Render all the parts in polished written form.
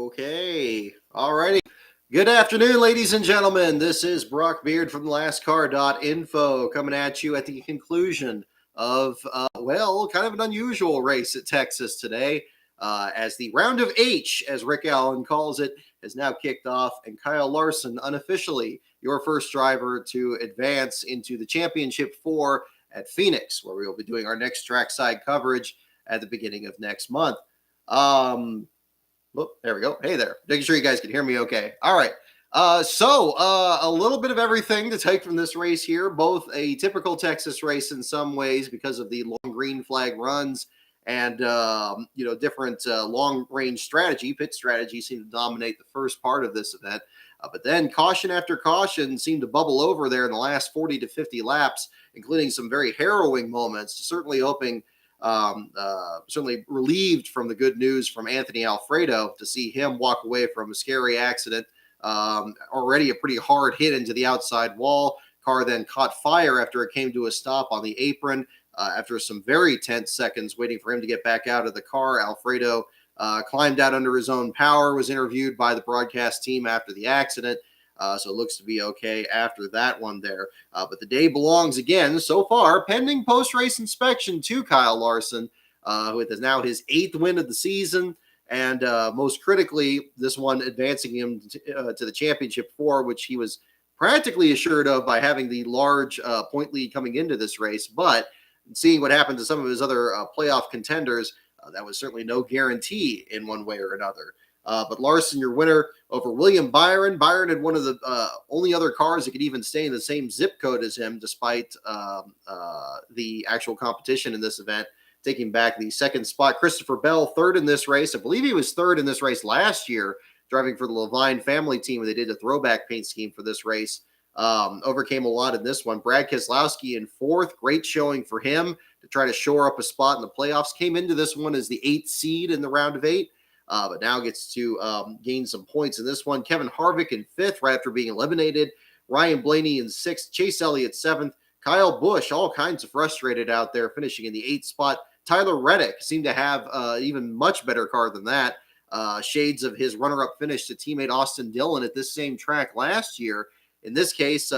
Okay. Alrighty. Good afternoon, ladies and gentlemen. This is Brock Beard from NASCAR.info coming at you at the conclusion of, kind of an unusual race at Texas today, as the round of H, as Rick Allen calls it, has now kicked off, and Kyle Larson, unofficially your first driver to advance into the championship 4 at Phoenix, where we will be doing our next trackside coverage at the beginning of next month. There we go. Hey there. Making sure you guys can hear me okay. All right. A little bit of everything to take from this race here, both a typical Texas race in some ways because of the long green flag runs and, different long-range strategy. Pit strategy seemed to dominate the first part of this event. But then caution after caution seemed to bubble over there in the last 40 to 50 laps, including some very harrowing moments, certainly relieved from the good news from Anthony Alfredo to see him walk away from a scary accident. Already a pretty hard hit into the outside wall. Car then caught fire after it came to a stop on the apron. After some very tense seconds waiting for him to get back out of the car, Alfredo climbed out under his own power, was interviewed by the broadcast team after the accident. So it looks to be okay after that one there. But the day belongs again, so far, pending post-race inspection to Kyle Larson, who is now his 8th win of the season. And most critically, this one advancing him to the championship 4, which he was practically assured of by having the large point lead coming into this race. But seeing what happened to some of his other playoff contenders, that was certainly no guarantee in one way or another. But Larson, your winner over William Byron. Byron had one of the only other cars that could even stay in the same zip code as him, despite the actual competition in this event, taking back the second spot. Christopher Bell, third in this race. I believe he was third in this race last year, driving for the Levine family team, where they did a throwback paint scheme for this race. Overcame a lot in this one. Brad Keselowski in 4th. Great showing for him to try to shore up a spot in the playoffs. Came into this one as the 8th seed in the round of 8. But now gets to gain some points in this one. Kevin Harvick in 5th, right after being eliminated. Ryan Blaney in 6th. Chase Elliott 7th. Kyle Busch, all kinds of frustrated out there, finishing in the 8th spot. Tyler Reddick seemed to have even much better car than that. Shades of his runner-up finish to teammate Austin Dillon at this same track last year. In this case,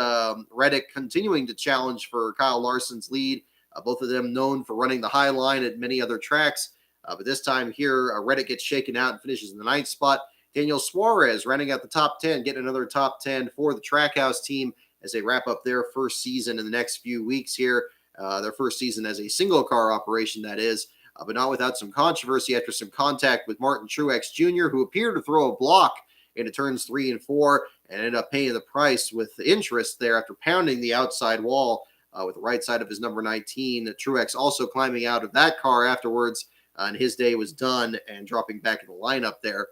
Reddick continuing to challenge for Kyle Larson's lead. Both of them known for running the high line at many other tracks. But this time here, Reddick gets shaken out and finishes in the 9th spot. Daniel Suarez running out the top 10, getting another top 10 for the Trackhouse team as they wrap up their first season in the next few weeks here. Their first season as a single car operation, that is, but not without some controversy after some contact with Martin Truex Jr., who appeared to throw a block into turns 3 and 4 and ended up paying the price with interest there after pounding the outside wall with the right side of his number 19. Truex also climbing out of that car afterwards, and his day was done and dropping back in the lineup there.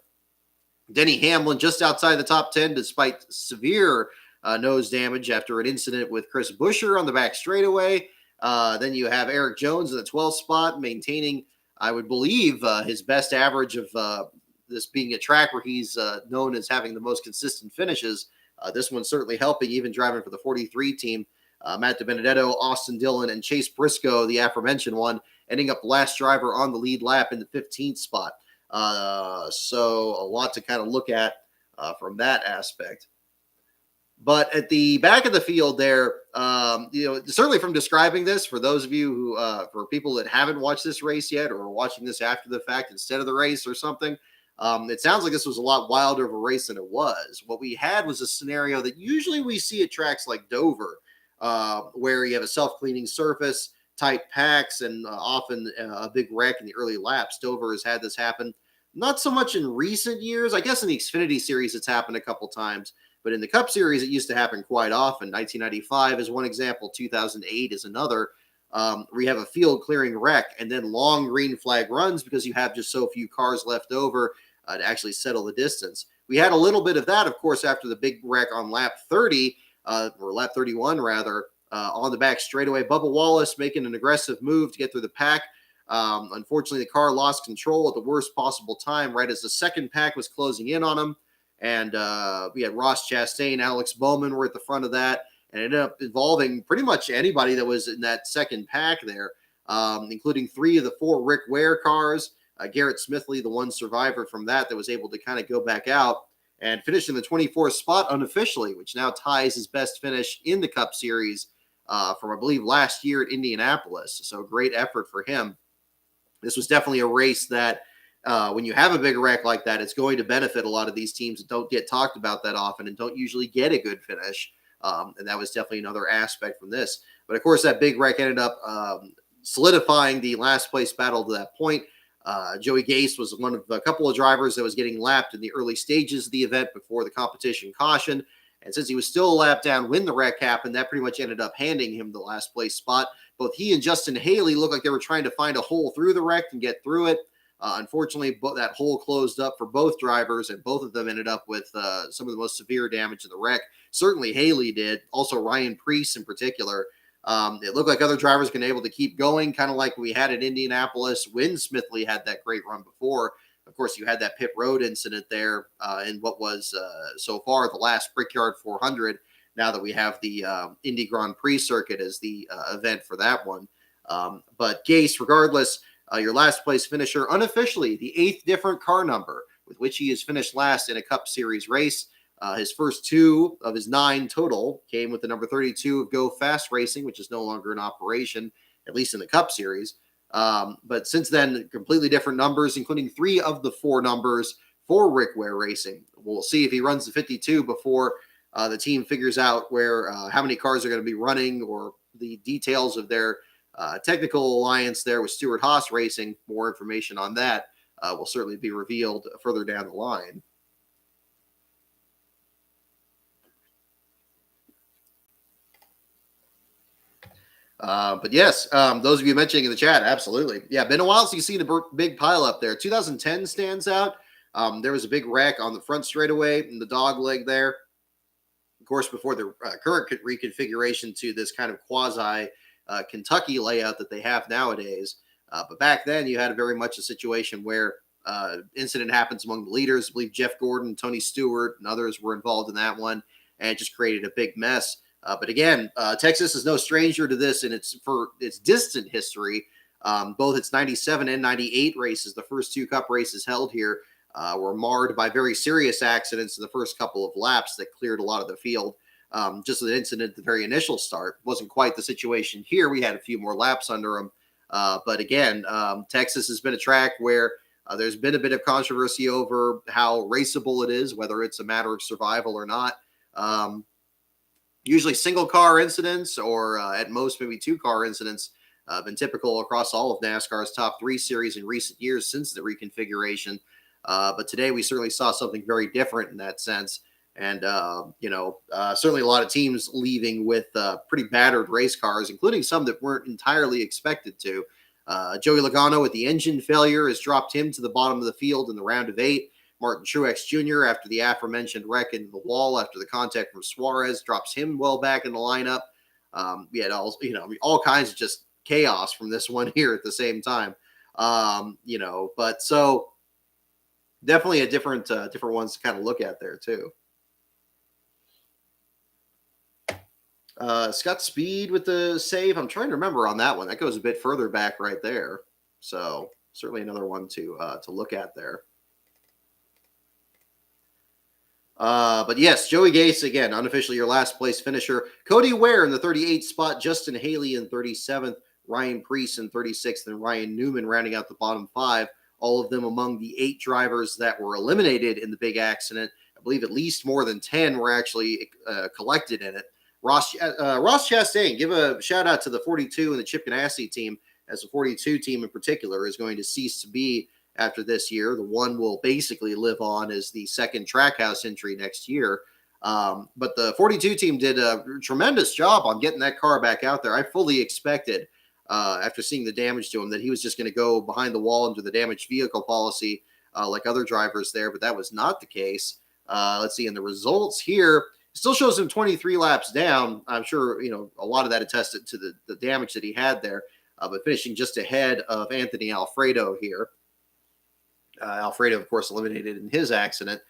Denny Hamlin just outside the top 10 despite severe nose damage after an incident with Chris Buescher on the back straightaway. Then you have Eric Jones in the 12th spot, maintaining, I would believe, his best average of this being a track where he's known as having the most consistent finishes. This one's certainly helping, even driving for the 43 team. Matt DiBenedetto, Austin Dillon, and Chase Briscoe, the aforementioned one, ending up last driver on the lead lap in the 15th spot. So a lot to kind of look at from that aspect. But at the back of the field there, certainly from describing this, for those of you who, for people that haven't watched this race yet or are watching this after the fact instead of the race or something, it sounds like this was a lot wilder of a race than it was. What we had was a scenario that usually we see at tracks like Dover, where you have a self-cleaning surface, tight packs, and often a big wreck in the early laps. Dover has had this happen. Not so much in recent years. I guess in the Xfinity Series it's happened a couple times. But in the Cup Series, it used to happen quite often. 1995 is one example. 2008 is another. Where you have a field-clearing wreck and then long green flag runs because you have just so few cars left over to actually settle the distance. We had a little bit of that, of course, after the big wreck on lap 30, or lap 31, rather, on the back straightaway. Bubba Wallace making an aggressive move to get through the pack. Unfortunately, the car lost control at the worst possible time, right as the second pack was closing in on him. And we had Ross Chastain, Alex Bowman were at the front of that, and it ended up involving pretty much anybody that was in that second pack there, including 3 of the 4 Rick Ware cars. Garrett Smithley, the one survivor from that was able to kind of go back out and finish in the 24th spot unofficially, which now ties his best finish in the Cup Series from, I believe, last year at Indianapolis. So great effort for him. This was definitely a race that when you have a big wreck like that, it's going to benefit a lot of these teams that don't get talked about that often and don't usually get a good finish. And that was definitely another aspect from this. But of course, that big wreck ended up solidifying the last place battle to that point. Joey Gase was one of a couple of drivers that was getting lapped in the early stages of the event before the competition caution. And since he was still a lap down when the wreck happened, that pretty much ended up handing him the last place spot. Both he and Justin Haley looked like they were trying to find a hole through the wreck and get through it. Unfortunately, that hole closed up for both drivers, and both of them ended up with some of the most severe damage in the wreck. Certainly Haley did. Also Ryan Preece in particular. It looked like other drivers been able to keep going, kind of like we had in Indianapolis when Smithley had that great run before. Of course, you had that pit road incident there in what was so far the last Brickyard 400. Now that we have the Indy Grand Prix circuit as the event for that one. But Gase, regardless, your last place finisher, unofficially the 8th different car number with which he has finished last in a Cup Series race. His first 2 of his 9 total came with the number 32 of Go Fast Racing, which is no longer in operation, at least in the Cup Series. But since then, completely different numbers, including 3 of the 4 numbers for Rick Ware Racing. We'll see if he runs the 52 before the team figures out where how many cars are going to be running or the details of their technical alliance there with Stewart Haas Racing. More information on that will certainly be revealed further down the line. But yes, those of you mentioning in the chat, absolutely. Yeah, been a while since you've seen a big pile up there. 2010 stands out. There was a big wreck on the front straightaway in the dog leg there. Of course, before the current reconfiguration to this kind of quasi Kentucky layout that they have nowadays. But back then, you had very much a situation where incident happens among the leaders. I believe Jeff Gordon, Tony Stewart, and others were involved in that one, and it just created a big mess. But again, Texas is no stranger to this, and it's for its distant history. Both its 97 and 98 races, the first 2 Cup races held here, were marred by very serious accidents in the first couple of laps that cleared a lot of the field. Just an incident at the very initial start. Wasn't quite the situation here. We had a few more laps under them. But again, Texas has been a track where there's been a bit of controversy over how raceable it is, whether it's a matter of survival or not. Usually single car incidents or at most maybe 2 car incidents have been typical across all of NASCAR's top 3 series in recent years since the reconfiguration. But today we certainly saw something very different in that sense. And, certainly a lot of teams leaving with pretty battered race cars, including some that weren't entirely expected to. Joey Logano with the engine failure has dropped him to the bottom of the field in the round of 8. Martin Truex Jr., after the aforementioned wreck into the wall after the contact from Suarez, drops him well back in the lineup. We had all kinds of just chaos from this one here at the same time. But so definitely a different ones to kind of look at there too. Scott Speed with the save. I'm trying to remember on that one. That goes a bit further back right there. So certainly another one to look at there. But yes, Joey Gase, again, unofficially your last place finisher. Cody Ware in the 38th spot, Justin Haley in 37th, Ryan Preece in 36th, and Ryan Newman rounding out the bottom 5. All of them among the 8 drivers that were eliminated in the big accident. I believe at least more than 10 were actually collected in it. Ross Chastain, give a shout out to the 42 and the Chip Ganassi team, as the 42 team in particular is going to cease to be after this year. The one will basically live on as the second Trackhouse entry next year. But the 42 team did a tremendous job on getting that car back out there. I fully expected, after seeing the damage to him, that he was just going to go behind the wall under the damaged vehicle policy like other drivers there, but that was not the case. Let's see, in the results here, still shows him 23 laps down. I'm sure, a lot of that attested to the damage that he had there, but finishing just ahead of Anthony Alfredo here. Alfredo, of course, eliminated in his accident.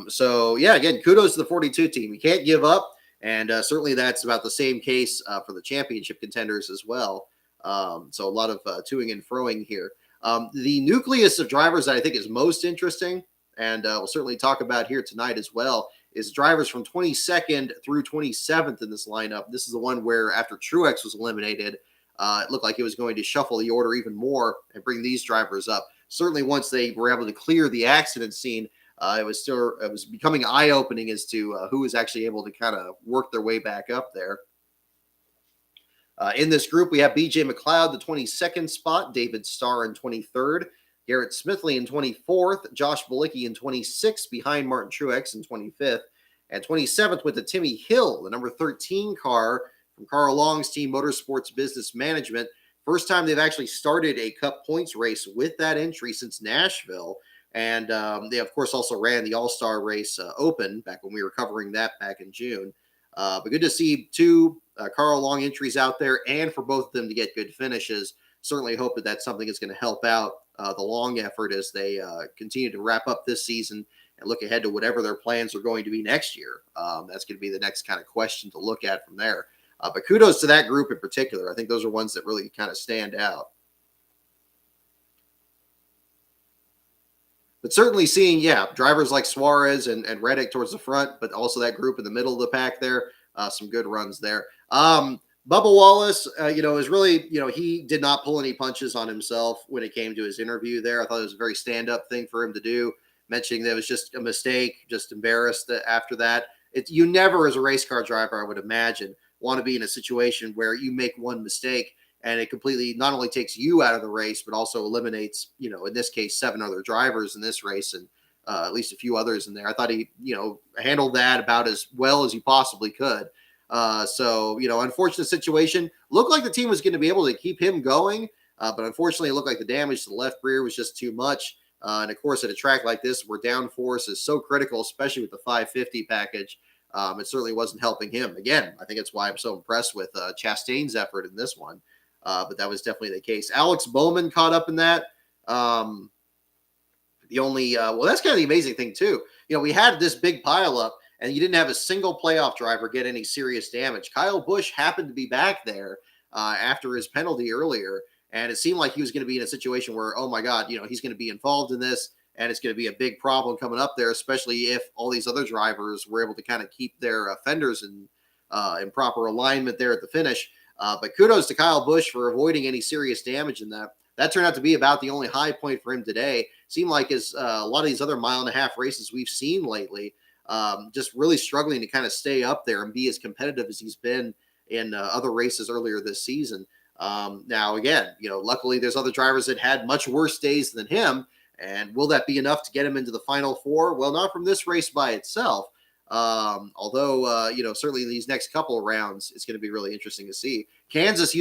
So, yeah, again, kudos to the 42 team. You can't give up, and certainly that's about the same case for the championship contenders as well. So a lot of toing and froing here. The nucleus of drivers that I think is most interesting, and we'll certainly talk about here tonight as well, is drivers from 22nd through 27th in this lineup. This is the one where after Truex was eliminated, it looked like it was going to shuffle the order even more and bring these drivers up. Certainly, once they were able to clear the accident scene, it was becoming eye opening as to who was actually able to kind of work their way back up there. In this group, we have B.J. McLeod, the 22nd spot, David Starr in 23rd, Garrett Smithley in 24th, Josh Bilicki in 26th, behind Martin Truex in 25th, and 27th with the Timmy Hill, the number 13 car from Carl Long's team, Motorsports Business Management. First time they've actually started a Cup points race with that entry since Nashville. And they, of course, also ran the All-Star Race Open back when we were covering that back in June. But good to see two Carl Long entries out there and for both of them to get good finishes. Certainly hope that that's something that's going to help out the Long effort as they continue to wrap up this season and look ahead to whatever their plans are going to be next year. That's going to be the next kind of question to look at from there. But kudos to that group in particular. I think those are ones that really kind of stand out. But certainly seeing, drivers like Suarez and Reddick towards the front, but also that group in the middle of the pack there, some good runs there. Bubba Wallace, is really, he did not pull any punches on himself when it came to his interview there. I thought it was a very stand-up thing for him to do, mentioning that it was just a mistake, just embarrassed after that. You never, as a race car driver, I would imagine, want to be in a situation where you make one mistake and it completely not only takes you out of the race, but also eliminates, in this case, 7 other drivers in this race and at least a few others in there. I thought he, handled that about as well as he possibly could. So, unfortunate situation. Looked like the team was going to be able to keep him going, but unfortunately, it looked like the damage to the left rear was just too much. And of course, at a track like this, where downforce is so critical, especially with the 550 package, it certainly wasn't helping him. Again, I think it's why I'm so impressed with Chastain's effort in this one. But that was definitely the case. Alex Bowman caught up in that. The only, that's kind of the amazing thing too. We had this big pileup and you didn't have a single playoff driver get any serious damage. Kyle Busch happened to be back there after his penalty earlier. And it seemed like he was going to be in a situation where, oh my God, he's going to be involved in this and it's going to be a big problem coming up there, especially if all these other drivers were able to kind of keep their fenders in proper alignment there at the finish. But kudos to Kyle Busch for avoiding any serious damage in that. That turned out to be about the only high point for him today. Seemed like as a lot of these other mile-and-a-half races we've seen lately, just really struggling to kind of stay up there and be as competitive as he's been in other races earlier this season. Now, again, luckily there's other drivers that had much worse days than him. And will that be enough to get him into the Final Four? Well, not from this race by itself. Although, certainly these next couple of rounds, it's going to be really interesting to see. Kansas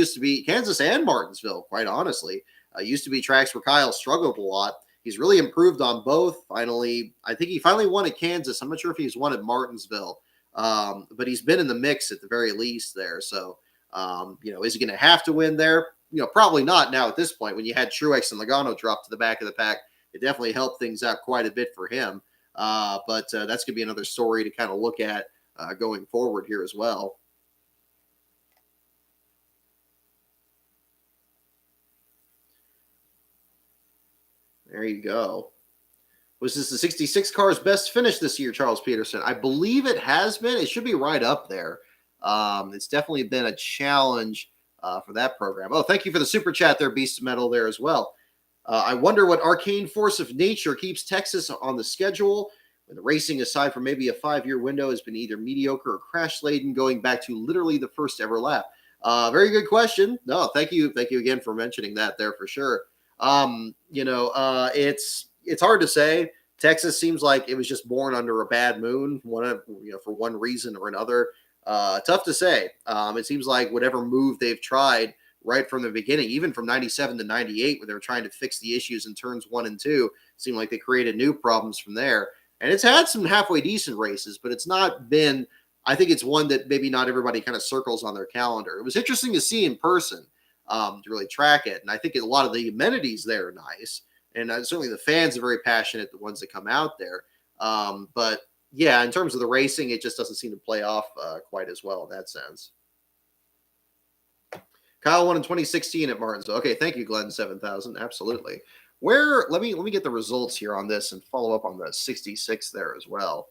and Martinsville, quite honestly, used to be tracks where Kyle struggled a lot. He's really improved on both. Finally, I think he finally won at Kansas. I'm not sure if he's won at Martinsville, but he's been in the mix at the very least there. So, is he going to have to win there? Probably not now at this point. When you had Truex and Logano drop to the back of the pack, it definitely helped things out quite a bit for him. But that's going to be another story to kind of look at going forward here as well. There you go. Was this the 66 car's best finish this year, Charles Peterson? I believe it has been. It should be right up there. It's definitely been a challenge for that program. Oh, thank you for the super chat there, Beast Metal there as well. I wonder what arcane force of nature keeps Texas on the schedule when the racing, aside from maybe a 5-year window, has been either mediocre or crash-laden, going back to literally the first ever lap. Very good question. No, thank you. Thank you again for mentioning that there for sure. It's hard to say. Texas seems like it was just born under a bad moon, for one reason or another. Tough to say. It seems like whatever move they've tried right from the beginning, even from 97 to 98, when they were trying to fix the issues in turns 1 and 2, seemed like they created new problems from there. And it's had some halfway decent races, but it's not been, I think it's one that maybe not everybody kind of circles on their calendar. It was interesting to see in person to really track it. And I think a lot of the amenities there are nice. And certainly the fans are very passionate, the ones that come out there. But yeah, in terms of the racing, it just doesn't seem to play off quite as well in that sense. Kyle won in 2016 at Martinsville. Okay, thank you, Glenn 7000. Absolutely. Where let me get the results here on this and follow up on the 66 there as well.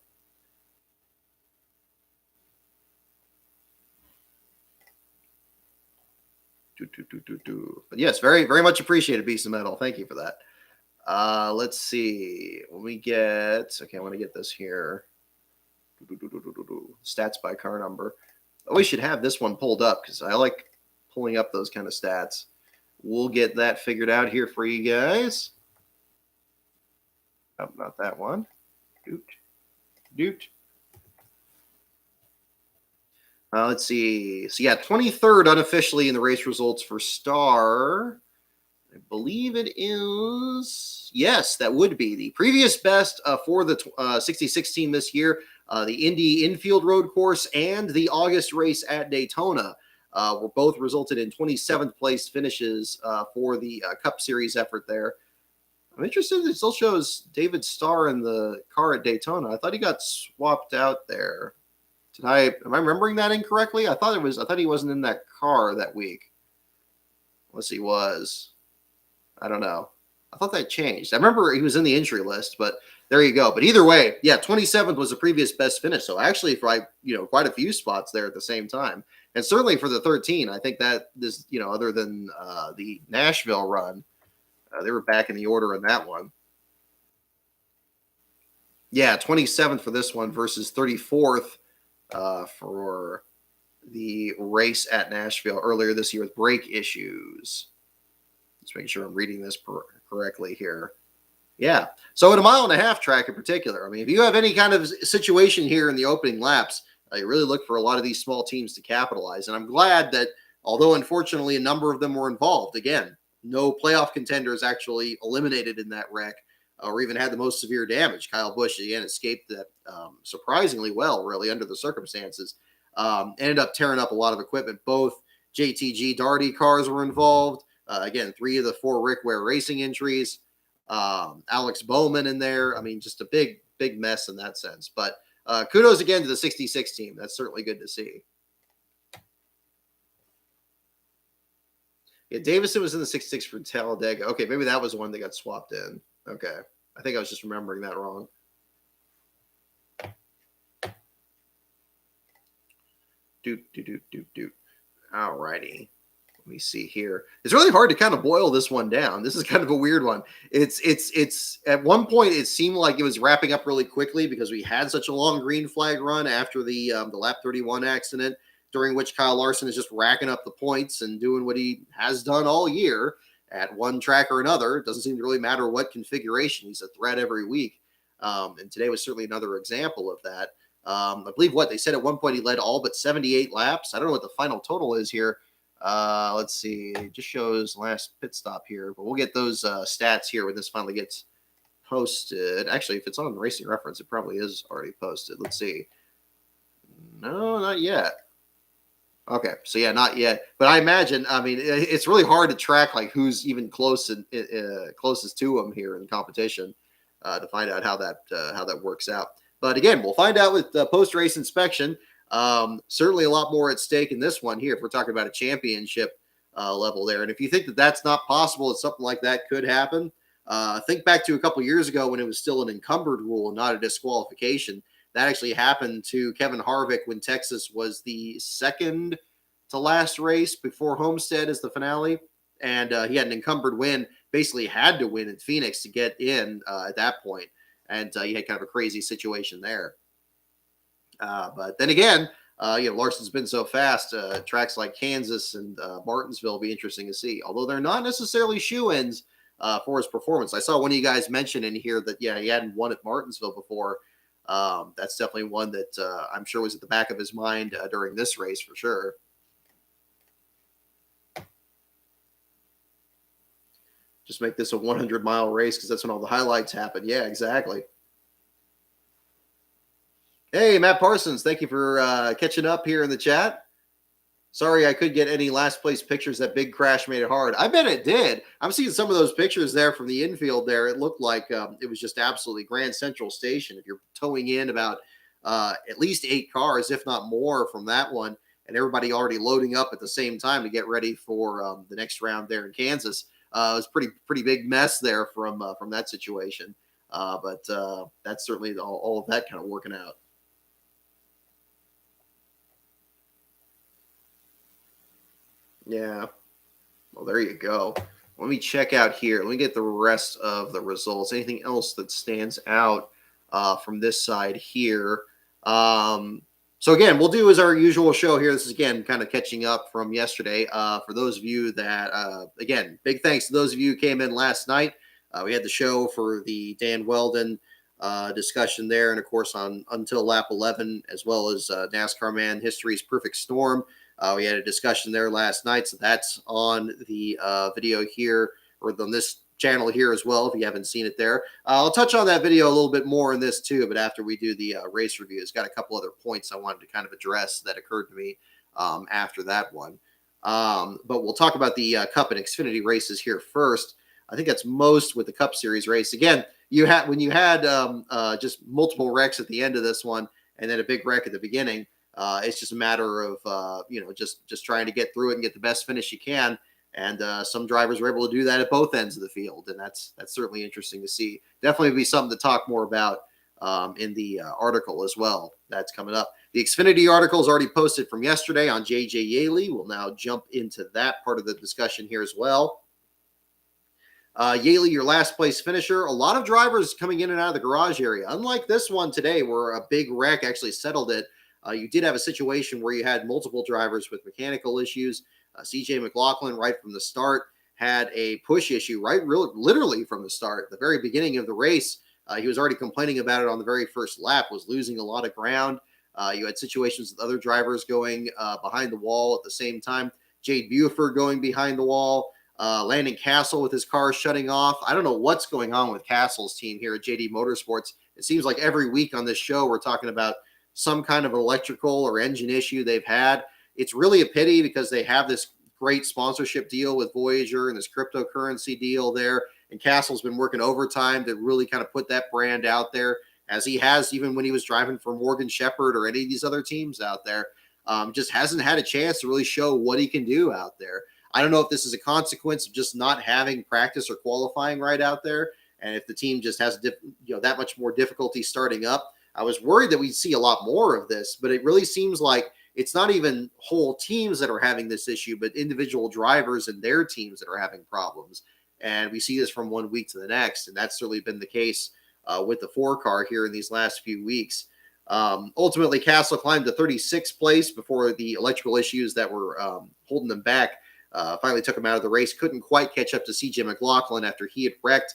But yes, very, very much appreciated, Beast of Metal. Thank you for that. Let's see. When we get, okay, I want to get this here. Stats by car number. Oh, we should have this one pulled up because I like pulling up those kind of stats. We'll get that figured out here for you guys. Oh, not that one. Doot. Let's see. So, yeah, 23rd unofficially in the race results for Star. I believe it is. Yes, that would be the previous best for the 66 team this year. The Indy Infield Road Course and the August race at Daytona were both resulted in 27th place finishes for the Cup Series effort there. I'm interested. It still shows David Starr in the car at Daytona. I thought he got swapped out there. Am I remembering that incorrectly? I thought he wasn't in that car that week. Unless he was. I don't know. I thought that changed. I remember he was in the injury list, but there you go. But either way, yeah, 27th was the previous best finish. So actually, for quite a few spots there at the same time, and certainly for the 13, I think that this, other than the Nashville run, they were back in the order in that one. Yeah, 27th for this one versus 34th for the race at Nashville earlier this year with brake issues. Let's make sure I'm reading this correctly here. Yeah. So at a 1.5 mile track in particular, I mean, if you have any kind of situation here in the opening laps, you really look for a lot of these small teams to capitalize. And I'm glad that, although unfortunately a number of them were involved, again, no playoff contenders actually eliminated in that wreck or even had the most severe damage. Kyle Busch, again, escaped that surprisingly well, really, under the circumstances. Ended up tearing up a lot of equipment. Both JTG Darty cars were involved. Again, 3 of the 4 Rick Ware Racing injuries. Alex Bowman in there. I mean, just a big, big mess in that sense. But kudos again to the 66 team. That's certainly good to see. Yeah, Davison was in the 66 for Talladega. Okay, maybe that was the one that got swapped in. Okay. I think I was just remembering that wrong. Doot. All righty. Let me see here. It's really hard to kind of boil this one down. This is kind of a weird one. It's at one point it seemed like it was wrapping up really quickly because we had such a long green flag run after the lap 31 accident, during which Kyle Larson is just racking up the points and doing what he has done all year at one track or another. It doesn't seem to really matter what configuration. He's a threat every week. And today was certainly another example of that. I believe they said at one point he led all but 78 laps. I don't know what the final total is here. Let's see. It just shows last pit stop here, but we'll get those stats here when this finally gets posted. Actually, if it's on Racing Reference, it probably is already posted. Let's see. No, not yet. Okay, so yeah, not yet. But I imagine, I mean, it's really hard to track like who's even closest to him here in competition to find out how that works out. But again, we'll find out with post-race inspection. Certainly a lot more at stake in this one here if we're talking about a championship level there. And if you think that that's not possible, that something like that could happen, think back to a couple years ago when it was still an encumbered rule and not a disqualification. That actually happened to Kevin Harvick when Texas was the second to last race before Homestead as the finale. And he had an encumbered win, basically had to win in Phoenix to get in at that point. And he had kind of a crazy situation there. But then again, Larson's been so fast. Tracks like Kansas and Martinsville will be interesting to see, although they're not necessarily shoe-ins for his performance. I saw one of you guys mention in here that, he hadn't won at Martinsville before. That's definitely one that I'm sure was at the back of his mind during this race for sure. Just make this a 100-mile race because that's when all the highlights happen. Yeah, exactly. Hey, Matt Parsons, thank you for catching up here in the chat. Sorry I couldn't get any last place pictures. That big crash made it hard. I bet it did. I'm seeing some of those pictures there from the infield there. It looked like it was just absolutely Grand Central Station. If you're towing in about at least 8 cars, if not more, from that one, and everybody already loading up at the same time to get ready for the next round there in Kansas. It was pretty big mess there from that situation. But that's certainly all of that kind of working out. Yeah. Well, there you go. Let me check out here. Let me get the rest of the results. Anything else that stands out from this side here? So again, we'll do as our usual show here. This is again kind of catching up from yesterday. For those of you that, again, big thanks to those of you who came in last night. We had the show for the Dan Weldon discussion there, and of course on Until Lap 11, as well as NASCAR Man History's Perfect Storm. We had a discussion there last night, so that's on the video here, or on this channel here as well, if you haven't seen it there. I'll touch on that video a little bit more in this too, but after we do the race review, it's got a couple other points I wanted to kind of address that occurred to me after that one. But we'll talk about the Cup and Xfinity races here first. I think that's most with the Cup Series race. Again, when you had just multiple wrecks at the end of this one, and then a big wreck at the beginning. It's just a matter of just trying to get through it and get the best finish you can. And some drivers were able to do that at both ends of the field, and that's certainly interesting to see. Definitely be something to talk more about in the article as well. That's coming up. The Xfinity article is already posted from yesterday on JJ Yaley. We'll now jump into that part of the discussion here as well. Yaley, your last place finisher. A lot of drivers coming in and out of the garage area. Unlike this one today, where a big wreck actually settled it. You did have a situation where you had multiple drivers with mechanical issues. CJ McLaughlin, right from the start, had a push issue, literally from the start. The very beginning of the race, he was already complaining about it on the very first lap, was losing a lot of ground. You had situations with other drivers going behind the wall at the same time. Jade Buford going behind the wall. Landon Castle with his car shutting off. I don't know what's going on with Castle's team here at JD Motorsports. It seems like every week on this show we're talking about some kind of electrical or engine issue they've had. It's really a pity because they have this great sponsorship deal with Voyager and this cryptocurrency deal there. And Castle's been working overtime to really kind of put that brand out there, as he has even when he was driving for Morgan Shepherd or any of these other teams out there. Just hasn't had a chance to really show what he can do out there. I don't know if this is a consequence of just not having practice or qualifying right out there, and if the team just has that much more difficulty starting up. I was worried that we'd see a lot more of this, but it really seems like it's not even whole teams that are having this issue, but individual drivers and their teams that are having problems. And we see this from one week to the next, and that's certainly been the case with the 4-car here in these last few weeks. Ultimately, Castle climbed to 36th place before the electrical issues that were holding them back finally took him out of the race. Couldn't quite catch up to CJ McLaughlin after he had wrecked.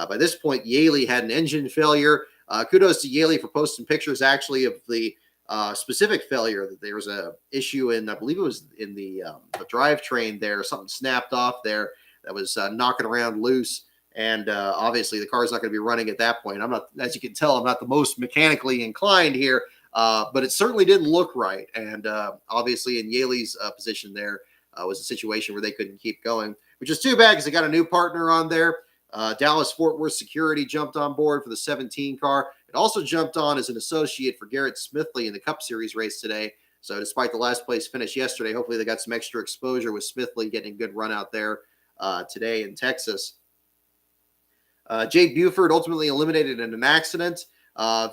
By this point, Yaley had an engine failure. Kudos to Yaley for posting pictures actually of the specific failure. That there was a issue in, I believe it was in the drivetrain there. Something snapped off there that was knocking around loose. And obviously the car is not going to be running at that point. I'm not, as you can tell, I'm not the most mechanically inclined here, but it certainly didn't look right. And obviously in Yaley's position there was a situation where they couldn't keep going, which is too bad because they got a new partner on there. Dallas Fort Worth Security jumped on board for the 17 car. It also jumped on as an associate for Garrett Smithley in the Cup Series race today. So despite the last place finish yesterday, hopefully they got some extra exposure with Smithley getting a good run out there today in Texas. Jade Buford ultimately eliminated in an accident.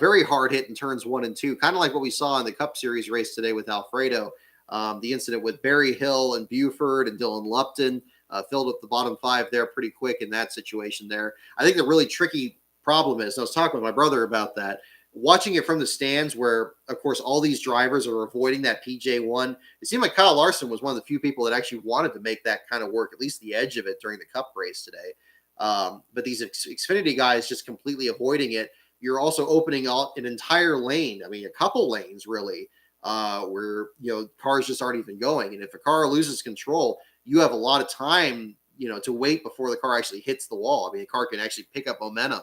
Very hard hit in turns 1 and 2, kind of like what we saw in the Cup Series race today with Alfredo. The incident with Barry Hill and Buford and Dylan Lupton filled up the bottom 5 there pretty quick in that situation there. I think the really tricky problem is, and I was talking with my brother about that, watching it from the stands where, of course, all these drivers are avoiding that PJ1. It seemed like Kyle Larson was one of the few people that actually wanted to make that kind of work, at least the edge of it during the Cup race today. But these Xfinity guys just completely avoiding it. You're also opening up an entire lane. I mean, a couple lanes really, where, cars just aren't even going. And if a car loses control, you have a lot of time, to wait before the car actually hits the wall. I mean, the car can actually pick up momentum,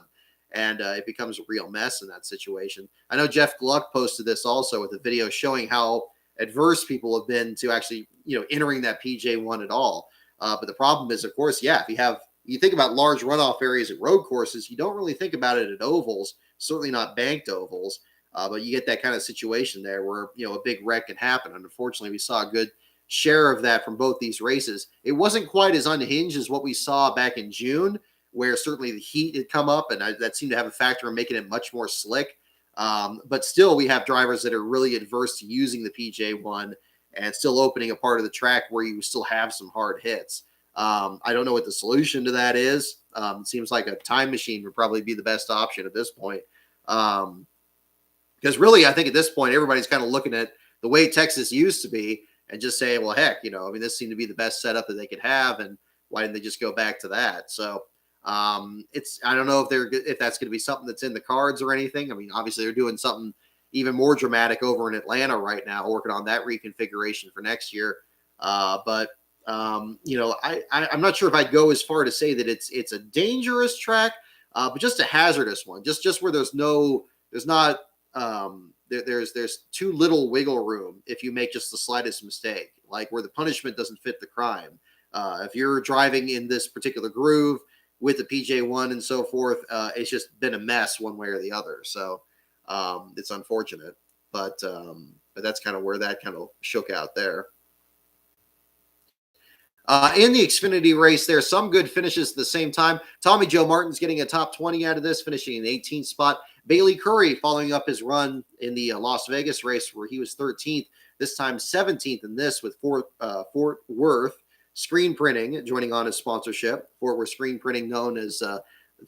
and it becomes a real mess in that situation. I know Jeff Gluck posted this also with a video showing how adverse people have been to actually, entering that PJ1 at all. But the problem is, of course, if you think about large runoff areas at road courses, you don't really think about it at ovals, certainly not banked ovals. But you get that kind of situation there where, a big wreck can happen. And unfortunately, we saw a good share of that from both these races. It wasn't quite as unhinged as what we saw back in June, where certainly the heat had come up, and that seemed to have a factor in making it much more slick. But still, we have drivers that are really adverse to using the PJ1 and still opening a part of the track where you still have some hard hits. I don't know what the solution to that is. It seems like a time machine would probably be the best option at this point. Because really, I think at this point, everybody's kind of looking at the way Texas used to be and just saying, well, heck, this seemed to be the best setup that they could have, and why didn't they just go back to that? So I don't know if that's going to be something that's in the cards or anything. I mean, obviously they're doing something even more dramatic over in Atlanta right now, working on that reconfiguration for next year. But I'm not sure if I'd go as far to say that it's a dangerous track, but just a hazardous one, just where there's too little wiggle room if you make just the slightest mistake, like where the punishment doesn't fit the crime. If you're driving in this particular groove with the PJ1 and so forth, it's just been a mess one way or the other. So it's unfortunate, but that's kind of where that kind of shook out there. In the Xfinity race, there's some good finishes at the same time. Tommy Joe Martin's getting a top 20 out of this, finishing in the 18th spot. Bailey Curry following up his run in the Las Vegas race where he was 13th, this time 17th in this with Fort Worth Screen Printing joining on as sponsorship. Fort Worth Screen Printing, known as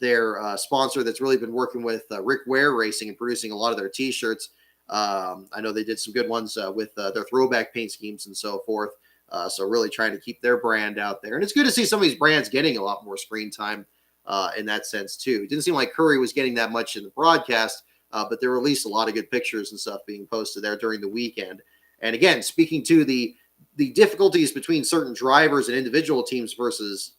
their sponsor that's really been working with Rick Ware Racing and producing a lot of their T-shirts. I know they did some good ones with their throwback paint schemes and so forth. So really trying to keep their brand out there. And it's good to see some of these brands getting a lot more screen time in that sense too. It didn't seem like Curry was getting that much in the broadcast, but there were at least a lot of good pictures and stuff being posted there during the weekend. And again, speaking to the difficulties between certain drivers and individual teams versus,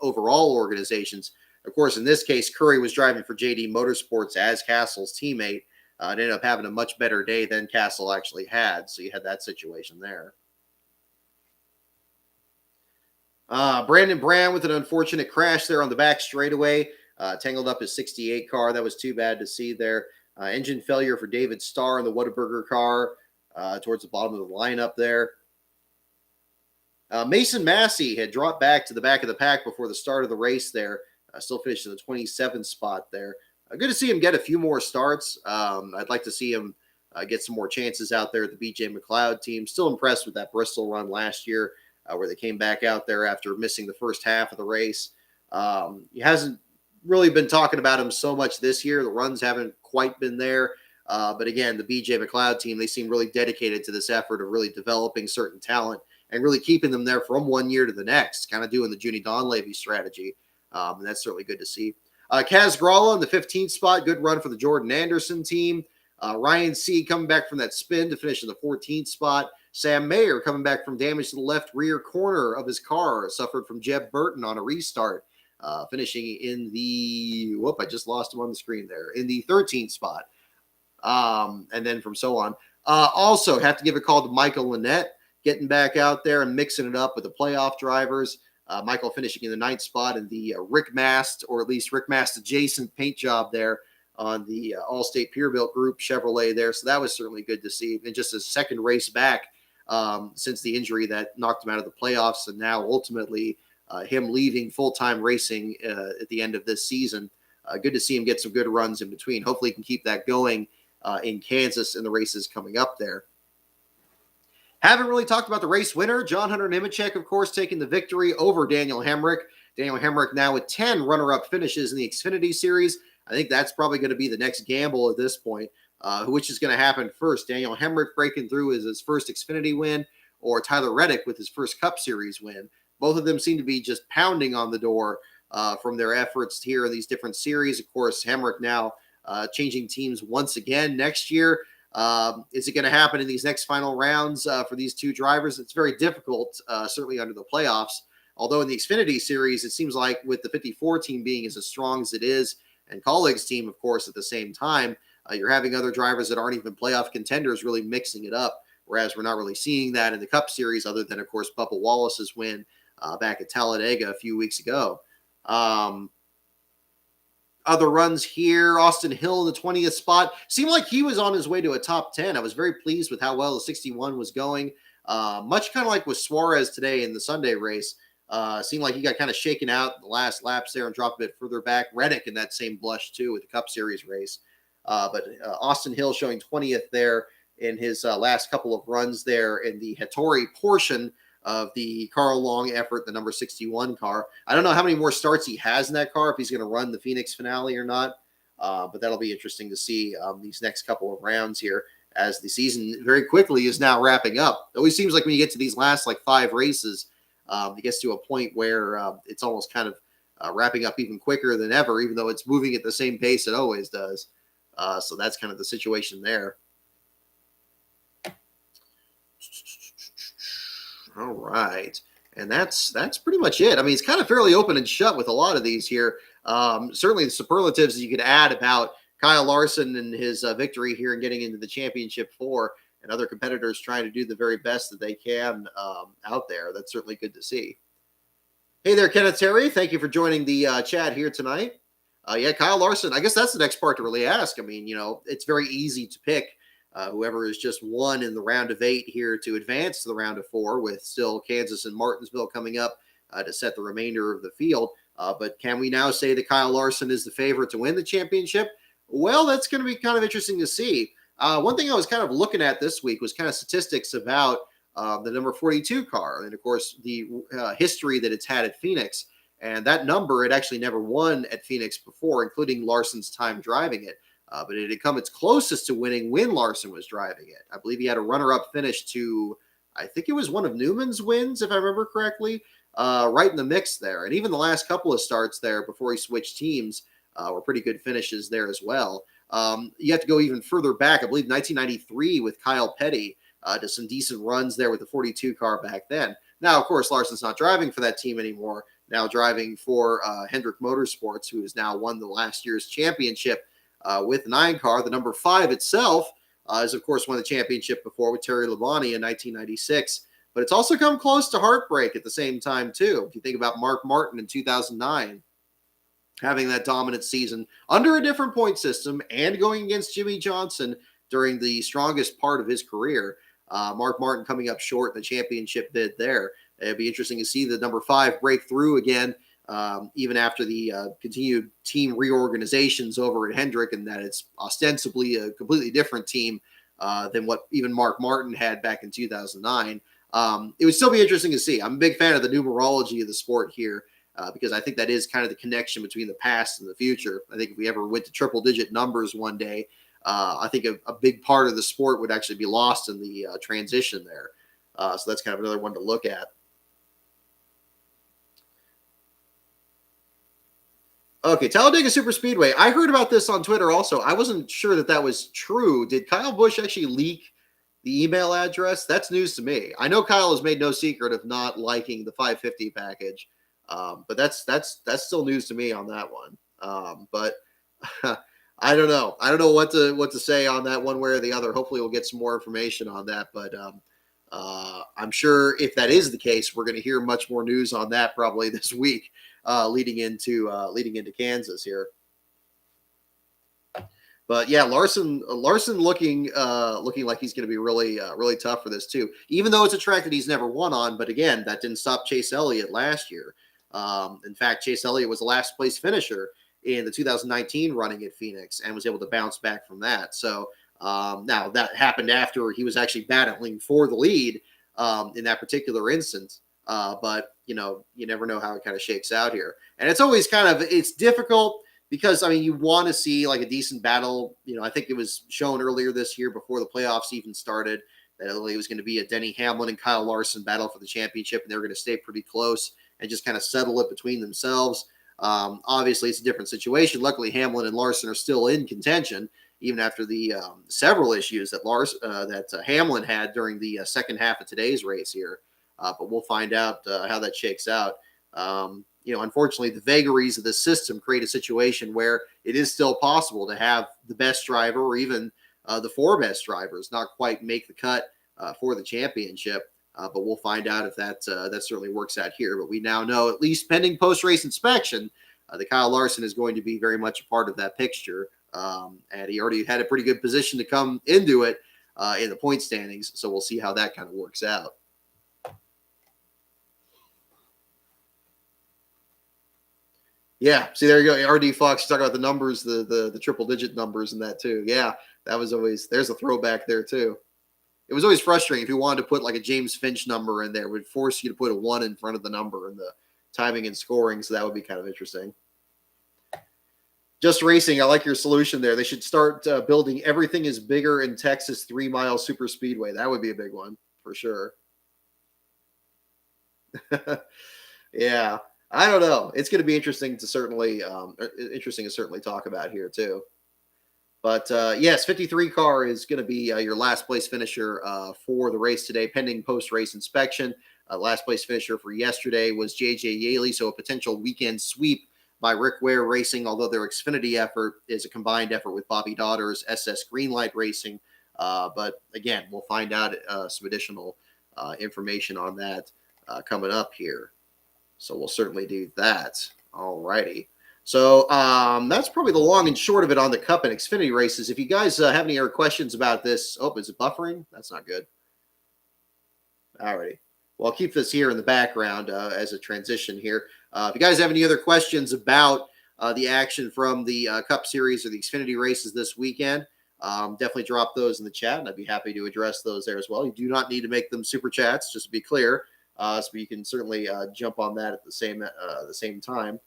overall organizations. Of course, in this case, Curry was driving for JD Motorsports as Castle's teammate. And ended up having a much better day than Castle actually had. So you had that situation there. Brandon Brown with an unfortunate crash there on the back straightaway, tangled up his 68 car. That was too bad to see there. Engine failure for David Starr in the Whataburger car towards the bottom of the lineup there. Mason Massey had dropped back to the back of the pack before the start of the race there, still finished in the 27th spot there. Good to see him get a few more starts. I'd like to see him get some more chances out there at the BJ McLeod team. Still impressed with that Bristol run last year. Where they came back out there after missing the first half of the race. He hasn't really been talking about him so much this year. The runs haven't quite been there. But again, the BJ McLeod team, they seem really dedicated to this effort of really developing certain talent and really keeping them there from one year to the next, kind of doing the Junie Donlavey strategy. And that's certainly good to see. Kaz Gralla in the 15th spot, good run for the Jordan Anderson team. Ryan Sieg coming back from that spin to finish in the 14th spot. Sam Mayer coming back from damage to the left rear corner of his car, suffered from Jeb Burton on a restart, finishing in the, I just lost him on the screen there, in the 13th spot. And then from so on. Also have to give a call to Michael Lynette, getting back out there and mixing it up with the playoff drivers. Michael finishing in the 9th spot in the Rick Mast, or at least Rick Mast adjacent paint job there on the Allstate Peterbilt Group Chevrolet there. So that was certainly good to see. And just his second race back since the injury that knocked him out of the playoffs, and now ultimately him leaving full-time racing at the end of this season. Good to see him get some good runs in between. Hopefully he can keep that going in Kansas in the races coming up there. Haven't really talked about the race winner. John Hunter Nemechek, of course, taking the victory over Daniel Hemrick. Daniel Hemrick now with 10 runner-up finishes in the Xfinity Series. I think that's probably going to be the next gamble at this point. Which is going to happen first? Daniel Hemrick breaking through as his first Xfinity win, or Tyler Reddick with his first Cup Series win. Both of them seem to be just pounding on the door from their efforts here in these different series. Of course, Hemrick now changing teams once again next year. Is it going to happen in these next final rounds for these two drivers? It's very difficult, certainly under the playoffs. Although in the Xfinity Series, it seems like with the 54 team being as strong as it is, and Colleagues team, of course, at the same time, you're having other drivers that aren't even playoff contenders really mixing it up, whereas we're not really seeing that in the Cup Series other than, of course, Bubba Wallace's win back at Talladega a few weeks ago. Other runs here, Austin Hill in the 20th spot. Seemed like he was on his way to a top 10. I was very pleased with how well the 61 was going. Much kind of like with Suarez today in the Sunday race. Seemed like he got kind of shaken out in the last laps there and dropped a bit further back. Reddick in that same blush too with the Cup Series race. But Austin Hill showing 20th there in his last couple of runs there in the Hattori portion of the Carl Long effort, the number 61 car. I don't know how many more starts he has in that car, if he's going to run the Phoenix finale or not. But that'll be interesting to see these next couple of rounds here as the season very quickly is now wrapping up. It always seems like when you get to these last like 5 races, it gets to a point where it's almost kind of wrapping up even quicker than ever, even though it's moving at the same pace it always does. So that's kind of the situation there. All right. And that's pretty much it. I mean, it's kind of fairly open and shut with a lot of these here. Certainly the superlatives you could add about Kyle Larson and his victory here and getting into the championship 4 and other competitors trying to do the very best that they can out there. That's certainly good to see. Hey there, Kenneth Terry. Thank you for joining the chat here tonight. Yeah, Kyle Larson. I guess that's the next part to really ask. I mean, it's very easy to pick whoever is just one in the round of 8 here to advance to the round of 4, with still Kansas and Martinsville coming up to set the remainder of the field. But can we now say that Kyle Larson is the favorite to win the championship? Well, that's going to be kind of interesting to see. One thing I was kind of looking at this week was kind of statistics about the number 42 car, and of course the history that it's had at Phoenix. And that number, it actually never won at Phoenix before, including Larson's time driving it. But it had come its closest to winning when Larson was driving it. I believe he had a runner-up finish to, I think it was one of Newman's wins, if I remember correctly, right in the mix there. And even the last couple of starts there before he switched teams were pretty good finishes there as well. You have to go even further back. I believe 1993 with Kyle Petty to some decent runs there with the 42 car back then. Now, of course, Larson's not driving for that team anymore. Now driving for Hendrick Motorsports, who has now won the last year's championship with 9 car. The number 5 itself is, of course, won the championship before with Terry Labonte in 1996. But it's also come close to heartbreak at the same time, too. If you think about Mark Martin in 2009, having that dominant season under a different point system and going against Jimmy Johnson during the strongest part of his career. Mark Martin coming up short in the championship bid there. It'd be interesting to see the number 5 break through again, even after the continued team reorganizations over at Hendrick, and that it's ostensibly a completely different team than what even Mark Martin had back in 2009. It would still be interesting to see. I'm a big fan of the numerology of the sport here because I think that is kind of the connection between the past and the future. I think if we ever went to triple-digit numbers one day, I think a big part of the sport would actually be lost in the transition there. So that's kind of another one to look at. Okay, Talladega Superspeedway. I heard about this on Twitter also. I wasn't sure that was true. Did Kyle Busch actually leak the email address? That's news to me. I know Kyle has made no secret of not liking the 550 package, but that's still news to me on that one. But I don't know. I don't know what to say on that one way or the other. Hopefully we'll get some more information on that. But I'm sure if that is the case, we're going to hear much more news on that probably this week, leading into Kansas here. But yeah, Larson looking like he's going to be really tough for this too. Even though it's a track that he's never won on, but again, that didn't stop Chase Elliott last year. In fact, Chase Elliott was the last place finisher in the 2019 running at Phoenix and was able to bounce back from that. So now that happened after he was actually battling for the lead in that particular instance. But you never know how it kind of shakes out here. And it's always it's difficult because, I mean, you want to see like a decent battle. I think it was shown earlier this year before the playoffs even started that it was going to be a Denny Hamlin and Kyle Larson battle for the championship, and they were going to stay pretty close and just kind of settle it between themselves. Obviously, it's a different situation. Luckily, Hamlin and Larson are still in contention, even after the several issues that Hamlin had during the second half of today's race here. But we'll find out how that shakes out. Unfortunately, the vagaries of the system create a situation where it is still possible to have the best driver or even the 4 best drivers not quite make the cut for the championship. But we'll find out if that certainly works out here. But we now know, at least pending post-race inspection, The Kyle Larson is going to be very much a part of that picture. And he already had a pretty good position to come into it in the point standings. So we'll see how that kind of works out. Yeah, see, there you go. RD Fox, talking about the numbers, the triple digit numbers and that too. Yeah, that was always, there's a throwback there too. It was always frustrating if you wanted to put like a James Finch number in there, it would force you to put a 1 in front of the number and the timing and scoring. So that would be kind of interesting. Just Racing, I like your solution there. They should start building everything is bigger in Texas 3 Mile Super Speedway. That would be a big one for sure. Yeah, I don't know. It's going to be interesting to certainly talk about here too. But yes, 53 car is going to be your last place finisher for the race today, pending post race inspection. Last place finisher for yesterday was JJ Yaley, so a potential weekend sweep by Rick Ware Racing, although their Xfinity effort is a combined effort with Bobby Daughter's SS Greenlight Racing. But again, we'll find out some additional information on that coming up here. So we'll certainly do that. All righty. So that's probably the long and short of it on the Cup and Xfinity races. If you guys have any other questions about this, is it buffering? That's not good. All righty. Well, I'll keep this here in the background as a transition here. If you guys have any other questions about the action from the Cup Series or the Xfinity races this weekend, definitely drop those in the chat, and I'd be happy to address those there as well. You do not need to make them super chats, just to be clear. So you can certainly jump on that at the same time.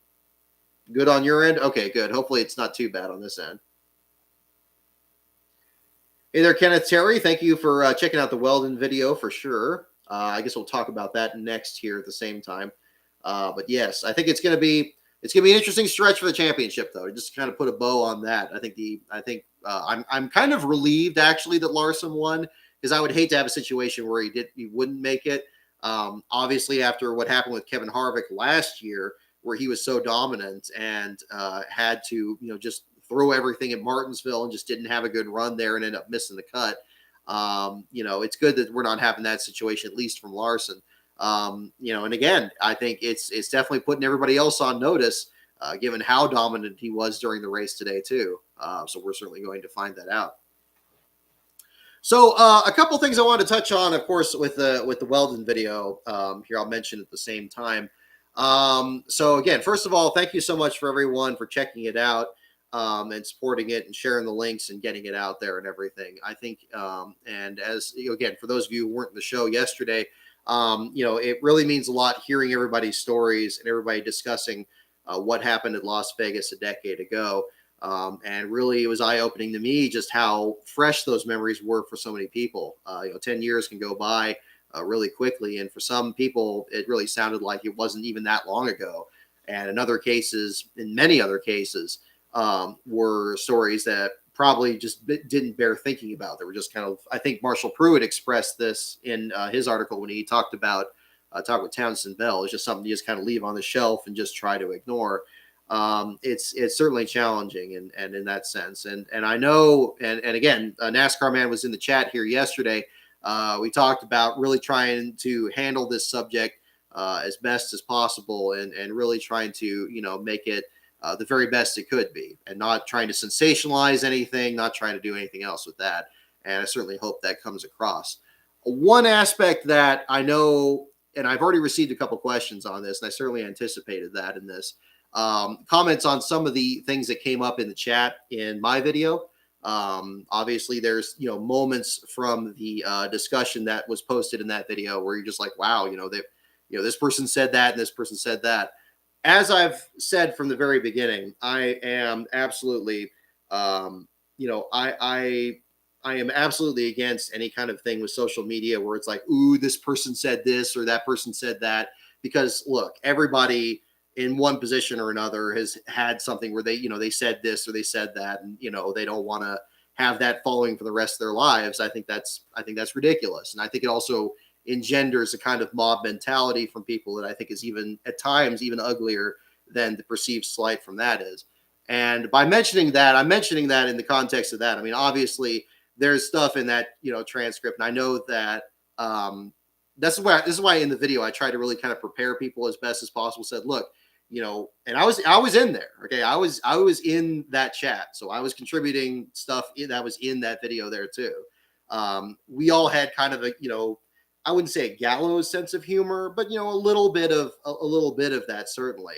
Good on your end? Okay, good. Hopefully it's not too bad on this end. Hey there, Kenneth Terry. Thank you for checking out the Weldon video for sure. I guess we'll talk about that next here at the same time. But yes, I think it's going to be an interesting stretch for the championship, though. Just to kind of put a bow on that. I'm kind of relieved actually that Larson won, because I would hate to have a situation where he wouldn't make it. Obviously, after what happened with Kevin Harvick last year, where he was so dominant and had to just throw everything at Martinsville and just didn't have a good run there and end up missing the cut. It's good that we're not having that situation, at least from Larson. And again, I think it's definitely putting everybody else on notice, given how dominant he was during the race today too. So we're certainly going to find that out. So a couple things I want to touch on, of course, with the Weldon video here, I'll mention at the same time. So again, first of all, thank you so much for everyone for checking it out. And supporting it and sharing the links and getting it out there and everything. I think, and as again, for those of you who weren't in the show yesterday, it really means a lot hearing everybody's stories and everybody discussing what happened at Las Vegas a decade ago. And really, it was eye-opening to me just how fresh those memories were for so many people. 10 years can go by really quickly, and for some people, it really sounded like it wasn't even that long ago. And in many other cases, were stories that probably just didn't bear thinking about. They were just kind of, I think Marshall Pruitt expressed this in his article when he talked with Townsend Bell. It's just something you just kind of leave on the shelf and just try to ignore. It's certainly challenging and in that sense. And I know, and again, NASCAR Man was in the chat here yesterday. We talked about really trying to handle this subject as best as possible and really trying to, make it the very best it could be, and not trying to sensationalize anything, not trying to do anything else with that. And I certainly hope that comes across. One aspect that I know, and I've already received a couple questions on this, and I certainly anticipated that in this, comments on some of the things that came up in the chat in my video. Obviously there's, moments from the discussion that was posted in that video where you're just like, wow, this person said that and this person said that. As I've said from the very beginning, I am absolutely, I am absolutely against any kind of thing with social media where it's like, ooh, this person said this or that person said that. Because look, everybody in one position or another has had something where they said this or they said that, and they don't want to have that following for the rest of their lives. I think that's ridiculous, and I think it also engenders a kind of mob mentality from people that I think is even at times even uglier than the perceived slight from that is. And by mentioning that, I'm mentioning that in the context of that. I mean, obviously there's stuff in that, transcript. And I know that this is why in the video, I try to really kind of prepare people as best as possible. Said, look, and I was in there. Okay. I was in that chat. So I was contributing stuff that was in that video there too. We all had kind of a, I wouldn't say a gallows sense of humor, but a little bit of that certainly.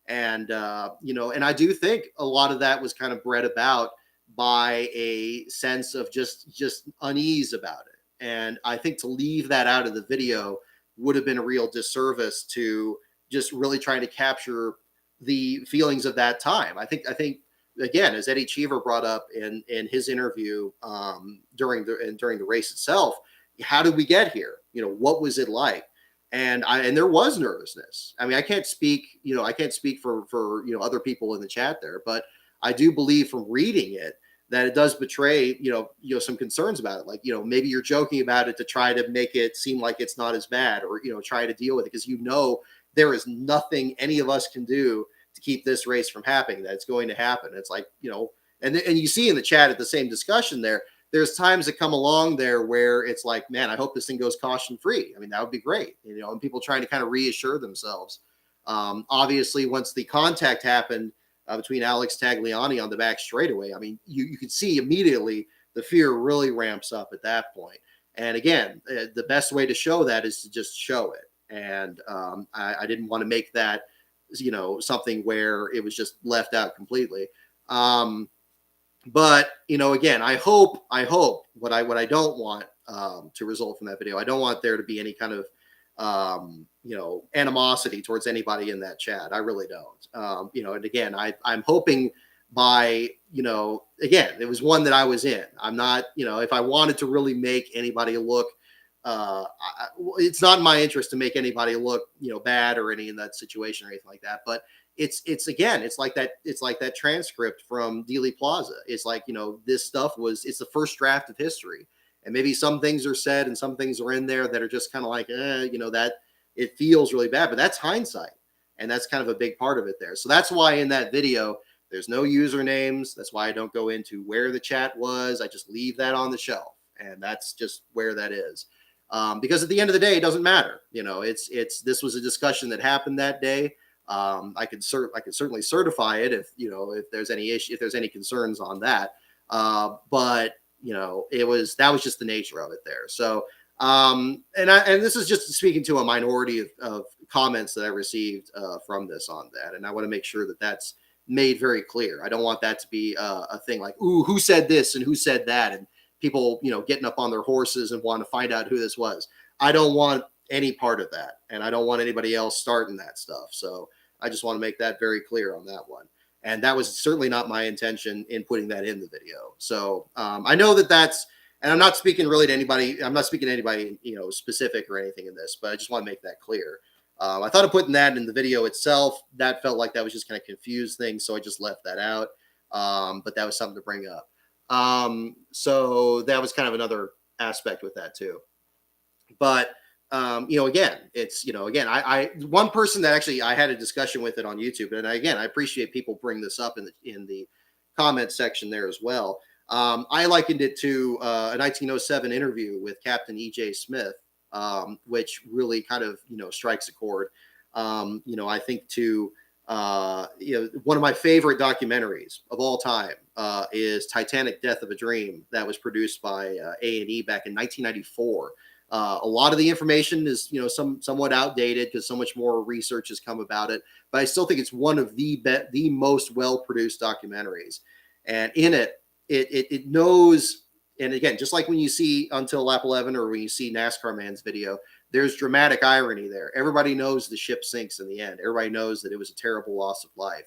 And and I do think a lot of that was kind of bred about by a sense of just unease about it. And I think to leave that out of the video would have been a real disservice to just really trying to capture the feelings of that time. I think again, as Eddie Cheever brought up in his interview during the race itself, how did we get here? What was it like? And there was nervousness. I mean, I can't speak for other people in the chat there, but I do believe from reading it that it does betray some concerns about it. Like, maybe you're joking about it to try to make it seem like it's not as bad, or try to deal with it because there is nothing any of us can do to keep this race from happening. That it's going to happen. It's like, and you see in the chat at the same discussion there's times that come along there where it's like, man, I hope this thing goes caution free. I mean, that would be great, and people trying to kind of reassure themselves. Obviously, once the contact happened between Alex Tagliani on the back straightaway, I mean, you could see immediately the fear really ramps up at that point. And again, the best way to show that is to just show it. And I didn't want to make that, something where it was just left out completely. But again, I hope what I don't want to result from that video. I don't want there to be any kind of animosity towards anybody in that chat. I really don't. And again, I'm hoping by again, it was one that I was in. I'm not if I wanted to really make anybody look. It's not in my interest to make anybody look bad or any in that situation or anything like that. But it's like that transcript from Dealey Plaza. It's like, this stuff it's the first draft of history. And maybe some things are said and some things are in there that are just kind of like, that it feels really bad, but that's hindsight. And that's kind of a big part of it there. So that's why in that video, there's no usernames. That's why I don't go into where the chat was. I just leave that on the shelf. And that's just where that is. Because at the end of the day, it doesn't matter. This was a discussion that happened that day. I could certainly certify it if there's any issue, if there's any concerns on that. But that was just the nature of it there. So, and this is just speaking to a minority of comments that I received from this on that, and I want to make sure that that's made very clear. I don't want that to be a thing like, ooh, who said this and who said that, and people getting up on their horses and want to find out who this was. I don't want any part of that, and I don't want anybody else starting that stuff. So I just want to make that very clear on that one. And that was certainly not my intention in putting that in the video. So I know that's, and I'm not speaking really to anybody. I'm not speaking to anybody, specific or anything in this, but I just want to make that clear. I thought of putting that in the video itself. That felt like that was just kind of confused things. So I just left that out. But that was something to bring up. So that was kind of another aspect with that too. But again, it's, again, I one person that actually I had a discussion with it on YouTube, and again, I appreciate people bring this up in the comment section there as well. I likened it to a 1907 interview with Captain E.J. Smith, which really kind of, strikes a chord. I think to, one of my favorite documentaries of all time is Titanic: Death of a Dream, that was produced by A&E back in 1994. A lot of the information is, somewhat outdated because so much more research has come about it. But I still think it's one of the most well-produced documentaries. And in it, it knows, and again, just like when you see Until Lap 11 or when you see NASCAR Man's video, there's dramatic irony there. Everybody knows the ship sinks in the end. Everybody knows that it was a terrible loss of life.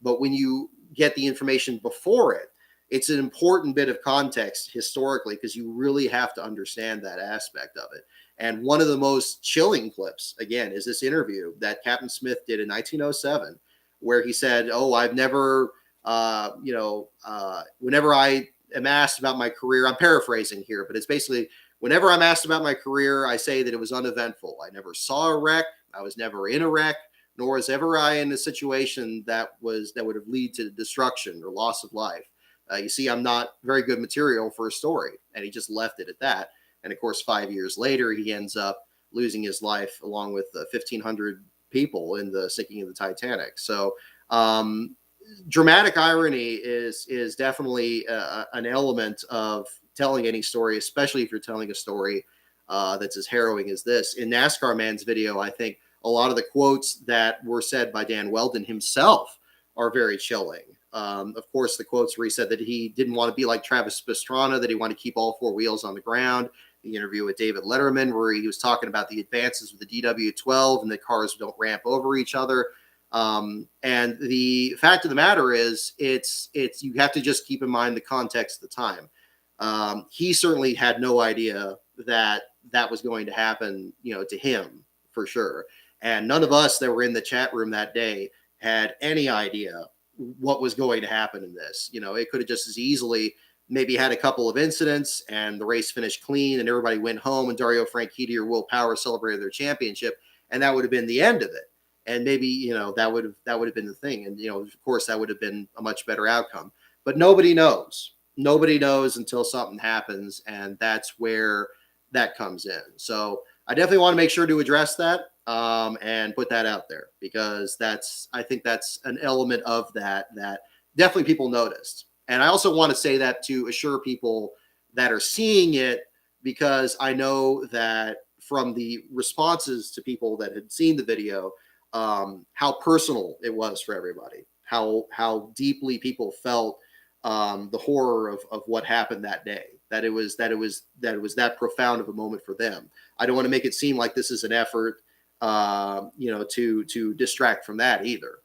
But when you get the information before it, it's an important bit of context historically because you really have to understand that aspect of it. And one of the most chilling clips, again, is this interview that Captain Smith did in 1907, where he said, "Oh, I've never, whenever I am asked about my career," I'm paraphrasing here, but it's basically, whenever I'm asked about my career, I say that it was uneventful. I never saw a wreck. I was never in a wreck, nor was ever I in a situation that would have lead to destruction or loss of life. You see, I'm not very good material for a story. And he just left it at that. And of course, 5 years later, he ends up losing his life along with 1,500 people in the sinking of the Titanic. So dramatic irony is definitely an element of telling any story, especially if you're telling a story that's as harrowing as this. In NASCAR Man's video, I think a lot of the quotes that were said by Dan Weldon himself are very chilling. Of course, the quotes where he said that he didn't want to be like Travis Pastrana, that he wanted to keep all four wheels on the ground. The interview with David Letterman, where he was talking about the advances with the DW12 and the cars don't ramp over each other. And the fact of the matter is, it's you have to just keep in mind the context of the time. He certainly had no idea that that was going to happen, to him for sure. And none of us that were in the chat room that day had any idea what was going to happen in this. It could have just as easily maybe had a couple of incidents and the race finished clean and everybody went home and Dario Franchitti or Will Power celebrated their championship, and that would have been the end of it. And maybe, that would have been the thing. And, of course, that would have been a much better outcome. But nobody knows. Nobody knows until something happens, and that's where that comes in. So I definitely want to make sure to address that and put that out there, because I think that's an element of that definitely people noticed. And I also want to say that to assure people that are seeing it, because I know that from the responses to people that had seen the video, how personal it was for everybody, how deeply people felt the horror of what happened that day, that it was that profound of a moment for them. I don't want to make it seem like this is an effort, to distract from that either.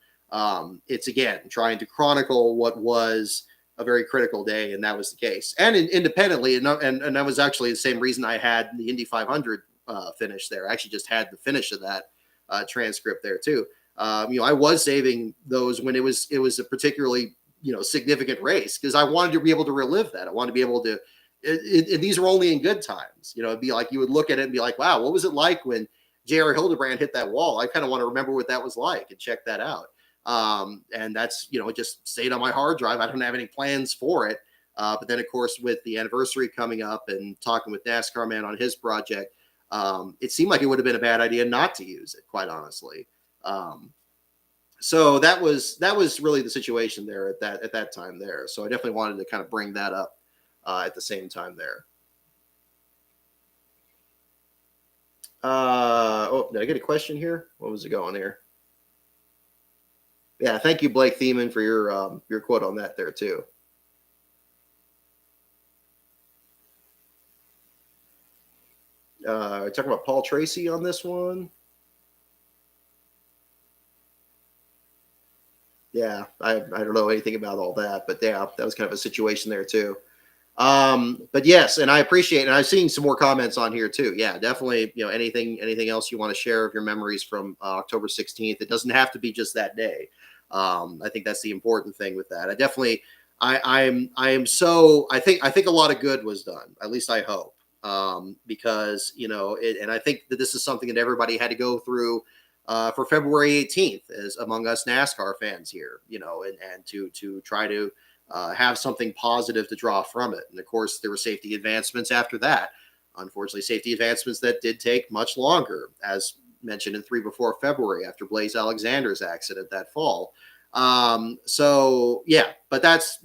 It's again trying to chronicle what was a very critical day, and that was the case. And independently, and that was actually the same reason I had the Indy 500 finish there. I actually just had the finish of that transcript there too. I was saving those when it was a particularly significant race, because I wanted to be able to relive that. I wanted to be able to. These are only in good times. It'd be like you would look at it and be like, "Wow, what was it like when J.R. Hildebrand hit that wall?" I kind of want to remember what that was like and check that out. And that's, it just stayed on my hard drive. I don't have any plans for it. But then, of course, with the anniversary coming up and talking with NASCAR Man on his project, it seemed like it would have been a bad idea not to use it, quite honestly. So that was really the situation there at that time there. So I definitely wanted to kind of bring that up at the same time there. Did I get a question here? What was it going here? Yeah, thank you, Blake Thiemann, for your quote on that there too. Talking about Paul Tracy on this one. Yeah, I don't know anything about all that, but yeah, that was kind of a situation there too. But yes, and I appreciate, and I've seen some more comments on here too. Yeah, definitely. Anything else you want to share of your memories from October 16th? It doesn't have to be just that day. I think that's the important thing with that. I think a lot of good was done. At least I hope, because and I think that this is something that everybody had to go through for February 18th, as among us NASCAR fans here, and to try to have something positive to draw from it. And of course, there were safety advancements after that. Unfortunately, safety advancements that did take much longer, as mentioned in 3 before February after Blaze Alexander's accident that fall. So yeah, but that's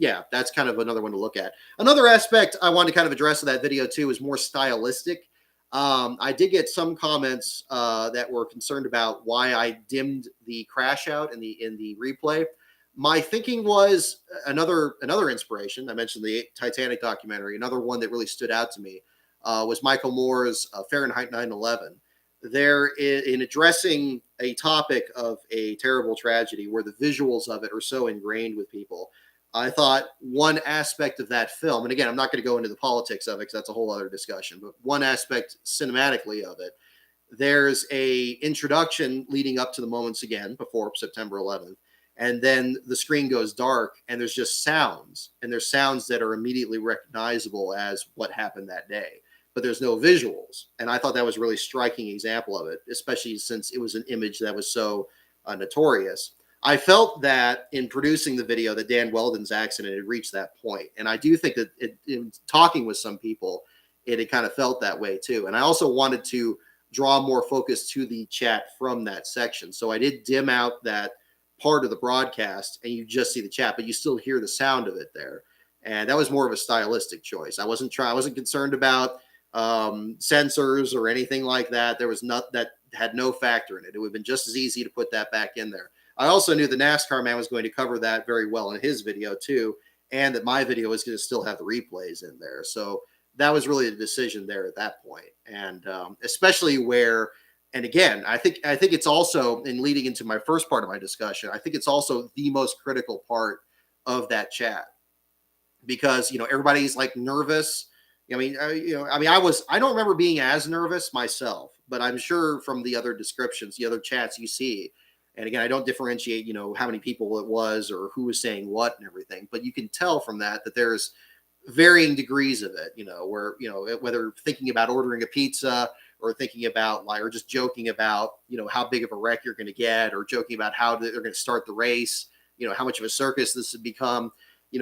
kind of another one to look at. Another aspect I wanted to kind of address in that video too is more stylistic. I did get some comments that were concerned about why I dimmed the crash out in the replay. My thinking was another inspiration. I mentioned the Titanic documentary. Another one that really stood out to me was Michael Moore's Fahrenheit 9/11. There, in addressing a topic of a terrible tragedy where the visuals of it are so ingrained with people, I thought one aspect of that film, and again, I'm not going to go into the politics of it because that's a whole other discussion, but one aspect cinematically of it, there's a introduction leading up to the moments again before September 11th. And then the screen goes dark and there's just sounds, and there's sounds that are immediately recognizable as what happened that day, but there's no visuals. And I thought that was a really striking example of it, especially since it was an image that was so notorious. I felt that in producing the video that Dan Weldon's accident had reached that point. And I do think that in talking with some people, it had kind of felt that way too. And I also wanted to draw more focus to the chat from that section. So I did dim out that part of the broadcast and you just see the chat, but you still hear the sound of it there. And that was more of a stylistic choice. I wasn't concerned about censors or anything like that. There was not that had no factor in it. It would have been just as easy to put that back in there. I also knew the NASCAR man was going to cover that very well in his video too, and that my video was going to still have the replays in there. So that was really the decision there at that point. And especially where, and again, I think it's also, in leading into my first part of my discussion, I think it's also the most critical part of that chat, because everybody's like nervous. I don't remember being as nervous myself, but I'm sure from the other descriptions, the other chats you see, and again, I don't differentiate, how many people it was or who was saying what and everything, but you can tell from that there's varying degrees of it, where, whether thinking about ordering a pizza or thinking about or just joking about, how big of a wreck you're going to get, or joking about how they're going to start the race, how much of a circus this has become.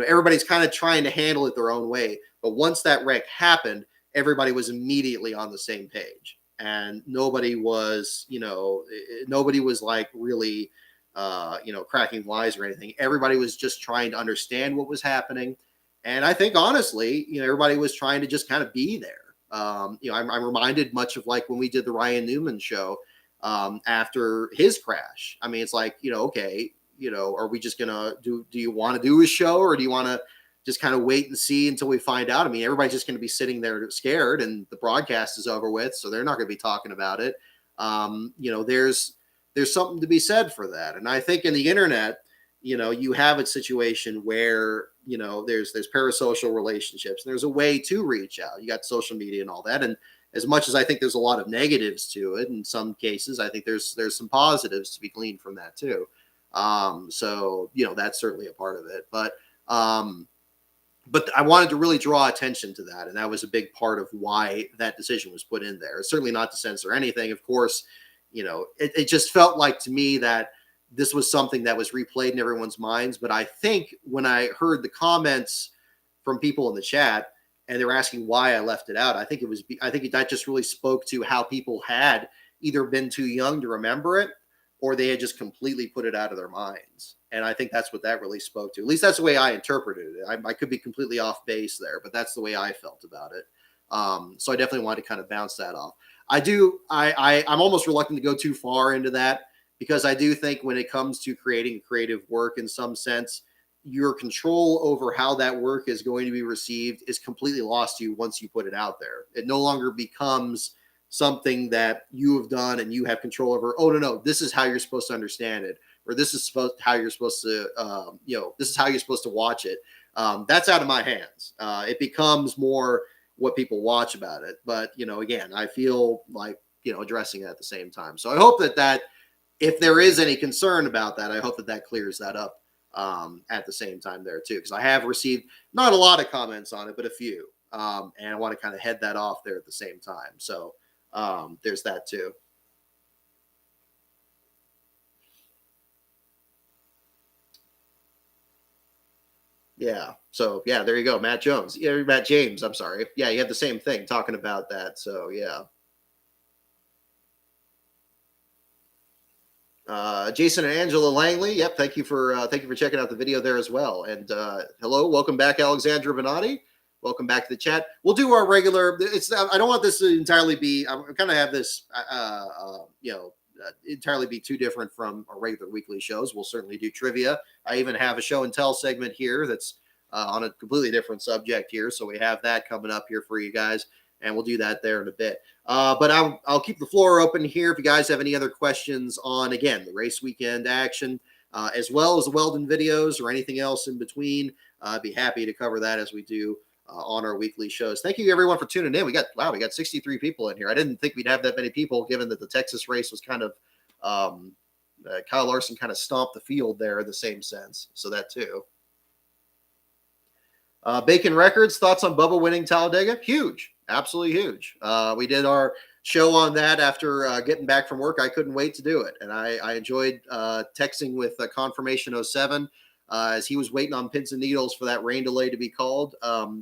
Everybody's kind of trying to handle it their own way. But once that wreck happened, everybody was immediately on the same page. And nobody was like really, cracking wise or anything. Everybody was just trying to understand what was happening. And I think, honestly, everybody was trying to just kind of be there. I'm reminded much of like when we did the Ryan Newman show after his crash. I mean, it's like, okay, are we just gonna do you want to do a show, or do you want to just kind of wait and see until we find out? I mean, everybody's just going to be sitting there scared, and the broadcast is over with, so they're not going to be talking about it. There's something to be said for that. And I think in the internet, you have a situation where, there's parasocial relationships, and there's a way to reach out. You got social media and all that. And as much as I think there's a lot of negatives to it, in some cases, I think there's some positives to be gleaned from that too. So, that's certainly a part of it, but I wanted to really draw attention to that. And that was a big part of why that decision was put in there. Certainly not to censor anything. Of course, it just felt like to me that this was something that was replayed in everyone's minds. But I think when I heard the comments from people in the chat and they were asking why I left it out, I think that just really spoke to how people had either been too young to remember it, or they had just completely put it out of their minds. And I think that's what that really spoke to. At least that's the way I interpreted it. I could be completely off base there, but that's the way I felt about it. So I definitely wanted to kind of bounce that off. I'm almost reluctant to go too far into that, because I do think when it comes to creating creative work, in some sense, your control over how that work is going to be received is completely lost to you once you put it out there. It no longer becomes something that you have done and you have control over. Oh, no, this is how you're supposed to understand it, or this is how you're supposed to, this is how you're supposed to watch it. That's out of my hands. It becomes more what people watch about it. But, again, I feel like, addressing it at the same time. So I hope that if there is any concern about that, I hope that clears that up at the same time there too, because I have received not a lot of comments on it, but a few. And I want to kind of head that off there at the same time. So there's that too. Yeah. So yeah, there you go. Matt James. I'm sorry. Yeah. You had the same thing talking about that. So yeah. Jason and Angela Langley. Yep. Thank you for checking out the video there as well. And hello, welcome back, Alexandra Venati. Welcome back to the chat. We'll do our regular. I don't want this to entirely be. I'm kind of have this, entirely be too different from our regular weekly shows. We'll certainly do trivia. I even have a show and tell segment here that's on a completely different subject here. So we have that coming up here for you guys, and we'll do that there in a bit. But I'll keep the floor open here if you guys have any other questions on, again, the race weekend action, as well as the Weldon videos or anything else in between. I'd be happy to cover that as we do on our weekly shows. Thank you everyone for tuning in. We got 63 people in here. I didn't think we'd have that many people, given that the Texas race was kind of Kyle Larson kind of stomped the field there in the same sense. So that too. Bacon Records, thoughts on Bubba winning Talladega? Huge. Absolutely huge. We did our show on that after getting back from work. I couldn't wait to do it. And I enjoyed texting with Confirmation 07 as he was waiting on pins and needles for that rain delay to be called.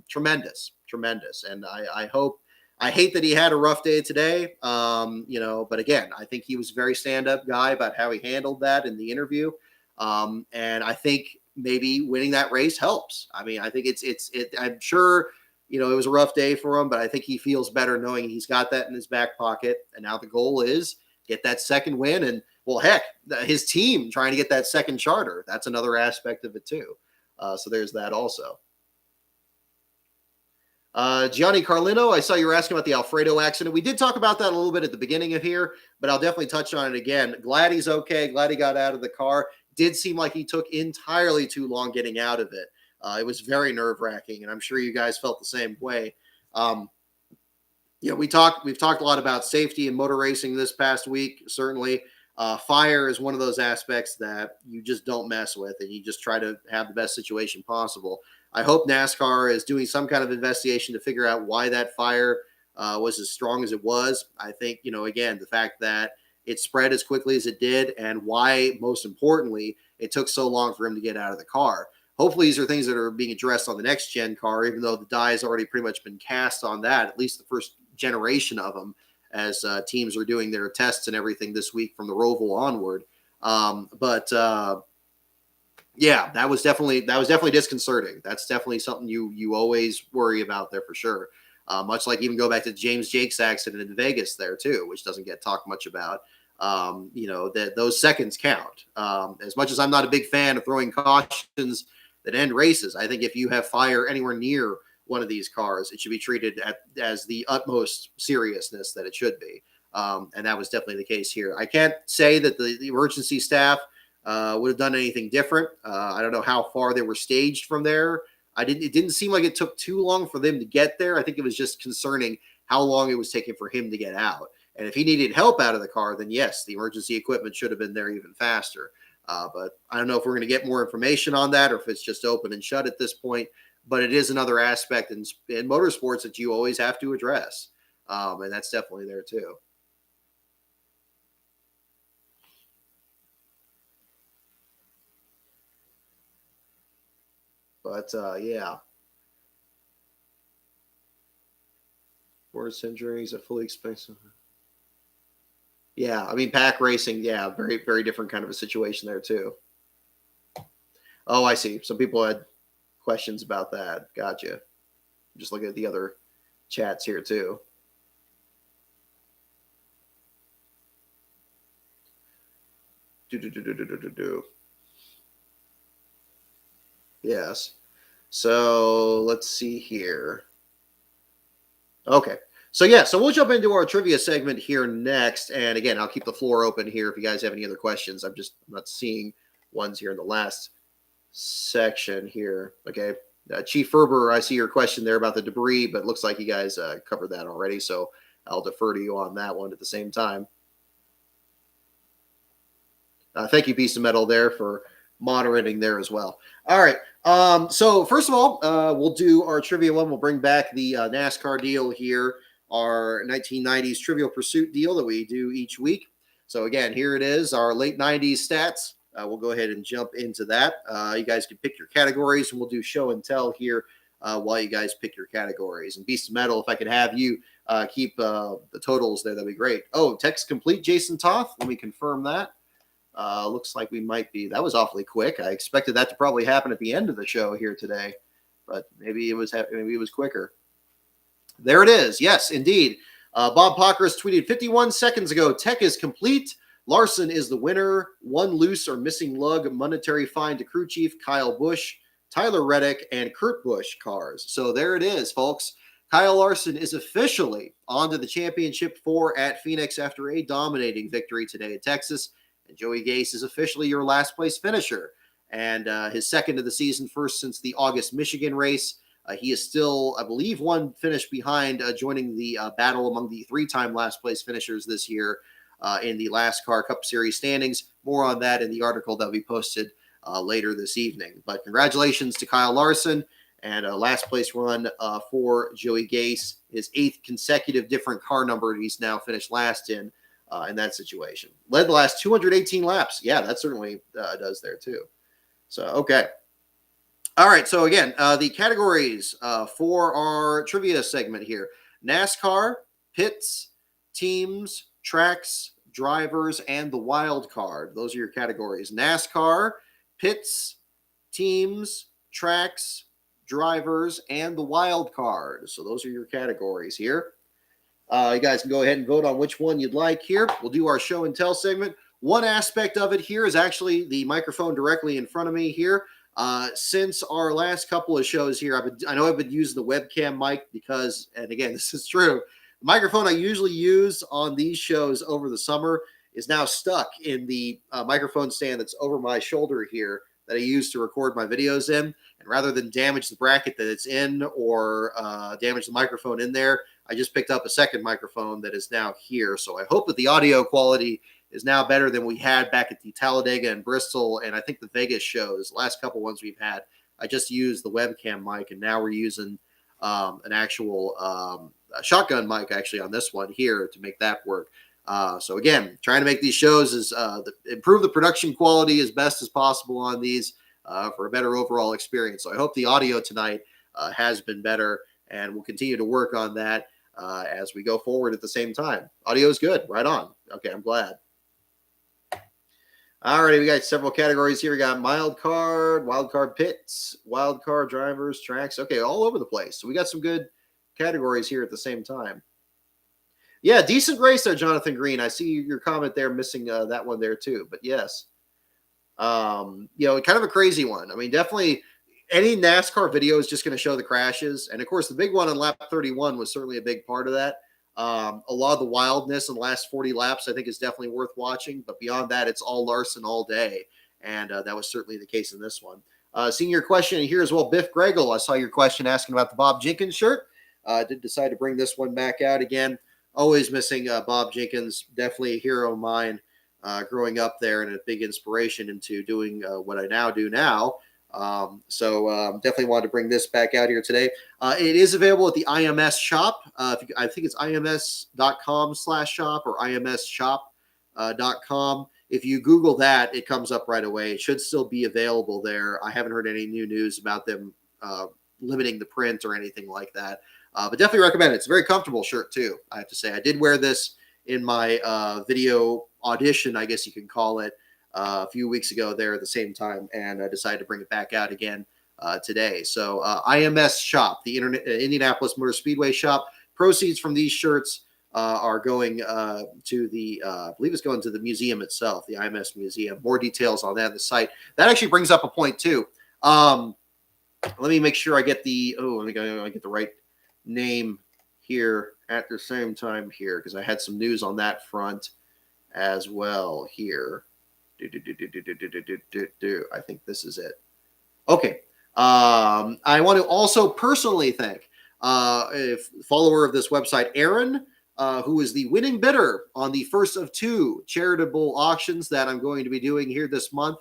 Tremendous. And I hope I hate that he had a rough day today. But again, I think he was a very stand-up guy about how he handled that in the interview. And I think maybe winning that race helps. I mean, I think I'm sure, it was a rough day for him, but I think he feels better knowing he's got that in his back pocket. And now the goal is get that second win. And well, heck, his team trying to get that second charter. That's another aspect of it too. So there's that also. Gianni Carlino, I saw you were asking about the Alfredo accident. We did talk about that a little bit at the beginning of here, but I'll definitely touch on it again. Glad he's okay. Glad he got out of the car. Did seem like he took entirely too long getting out of it. It was very nerve-wracking, and I'm sure you guys felt the same way. We've talked a lot about safety in motor racing this past week. Certainly, fire is one of those aspects that you just don't mess with, and you just try to have the best situation possible. I hope NASCAR is doing some kind of investigation to figure out why that fire was as strong as it was. I think, again, the fact that it spread as quickly as it did and why, most importantly, it took so long for him to get out of the car. Hopefully these are things that are being addressed on the next gen car, even though the die has already pretty much been cast on that, at least the first generation of them, as teams are doing their tests and everything this week from the Roval onward. Yeah, that was definitely disconcerting. That's definitely something you always worry about there for sure. Much like even go back to James Jake's accident in Vegas there too, which doesn't get talked much about. That those seconds count. As much as I'm not a big fan of throwing cautions that end races, I think if you have fire anywhere near one of these cars, it should be treated as the utmost seriousness that it should be. And that was definitely the case here. I can't say that the emergency staff would have done anything different. I don't know how far they were staged from there. It didn't seem like it took too long for them to get there. I think it was just concerning how long it was taking for him to get out. And if he needed help out of the car, then yes, the emergency equipment should have been there even faster. But I don't know if we're going to get more information on that or if it's just open and shut at this point. But it is another aspect in motorsports that you always have to address. And that's definitely there too. But yeah. Worst injuries are fully expensive. Yeah, I mean, pack racing, yeah, very, very different kind of a situation there too. Oh, I see. Some people had questions about that. Gotcha. Just looking at the other chats here too. Yes. So let's see here. Okay. So we'll jump into our trivia segment here next. And again, I'll keep the floor open here if you guys have any other questions. I'm not seeing ones here in the last section here. Okay. Chief Ferber, I see your question there about the debris, but it looks like you guys covered that already. So I'll defer to you on that one at the same time. Thank you, Piece of Metal, there for moderating there as well. All right. So first of all, we'll do our trivia one. We'll bring back the NASCAR deal here, our 1990s Trivial Pursuit deal that we do each week. So again, here it is, our late 90s stats. We'll go ahead and jump into that. You guys can pick your categories, and we'll do show and tell here while you guys pick your categories. And Beast of Metal, if I could have you keep the totals there, that'd be great. Oh, text complete, Jason Toth. Let me confirm that. Looks like we might be. That was awfully quick. I expected that to probably happen at the end of the show here today, but maybe it was quicker. There it is. Yes, indeed. Bob Pockers tweeted 51 seconds ago. Tech is complete. Larson is the winner. One loose or missing lug. Monetary fine to crew chief Kyle Busch, Tyler Reddick, and Kurt Busch cars. So there it is, folks. Kyle Larson is officially on to the championship 4 at Phoenix after a dominating victory today at Texas. And Joey Gase is officially your last place finisher and his second of the season, first since the August Michigan race. He is still, I believe, one finish behind joining the battle among the 3-time last place finishers this year in the NASCAR Cup Series standings. More on that in the article that will be posted later this evening. But congratulations to Kyle Larson and a last place run for Joey Gase, his 8th consecutive different car number he's now finished last in that situation. Led the last 218 laps. Yeah, that certainly does there too. So, okay. All right. So again, the categories for our trivia segment here. NASCAR, pits, teams, tracks, drivers, and the wild card. Those are your categories. NASCAR, pits, teams, tracks, drivers, and the wild card. So those are your categories here. You guys can go ahead and vote on which one you'd like here. We'll do our show and tell segment. One aspect of it here is actually the microphone directly in front of me here. Since our last couple of shows here, I know I've been using the webcam mic because, and again, this is true, the microphone I usually use on these shows over the summer is now stuck in the microphone stand that's over my shoulder here that I use to record my videos in. And rather than damage the bracket that it's in or damage the microphone in there, I just picked up a second microphone that is now here. So I hope that the audio quality is now better than we had back at the Talladega and Bristol, and I think the Vegas shows, the last couple ones we've had. I just used the webcam mic, and now we're using an actual shotgun mic actually on this one here to make that work. So again, trying to make these shows is improve the production quality as best as possible on these for a better overall experience. So I hope the audio tonight has been better, and we'll continue to work on that as we go forward at the same time. Audio is good. Right on. Okay, I'm glad. All right, we got several categories here. We got wild card pits, wild card drivers, tracks. Okay, all over the place. So we got some good categories here at the same time. Yeah, decent race there, Jonathan Green. I see your comment there, missing that one there too. But yes, kind of a crazy one. I mean, definitely any NASCAR video is just going to show the crashes. And of course, the big one on lap 31 was certainly a big part of that. A lot of the wildness in the last 40 laps, I think, is definitely worth watching. But beyond that, it's all Larson all day. And that was certainly the case in this one. Seeing your question here as well, Biff Gregel. I saw your question asking about the Bob Jenkins shirt. Did decide to bring this one back out again. Always missing Bob Jenkins. Definitely a hero of mine growing up there and a big inspiration into doing what I now do now. Definitely wanted to bring this back out here today. It is available at the IMS shop. I think it's ims.com/shop or imsshop.com. If you Google that, it comes up right away. It should still be available there. I haven't heard any new news about them limiting the print or anything like that. But definitely recommend it. It's a very comfortable shirt too, I have to say. I did wear this in my video audition, I guess you can call it, a few weeks ago there at the same time, and I decided to bring it back out again today. So IMS shop, the Indianapolis Motor Speedway shop. Proceeds from these shirts are going to the, I believe it's going to the museum itself, the IMS museum. More details on that on the site. That actually brings up a point too. Let me make sure I get let me get the right name here at the same time here, because I had some news on that front as well here. I think this is it. Okay. I want to also personally thank a follower of this website, Aaron, who is the winning bidder on the first of two charitable auctions that I'm going to be doing here this month.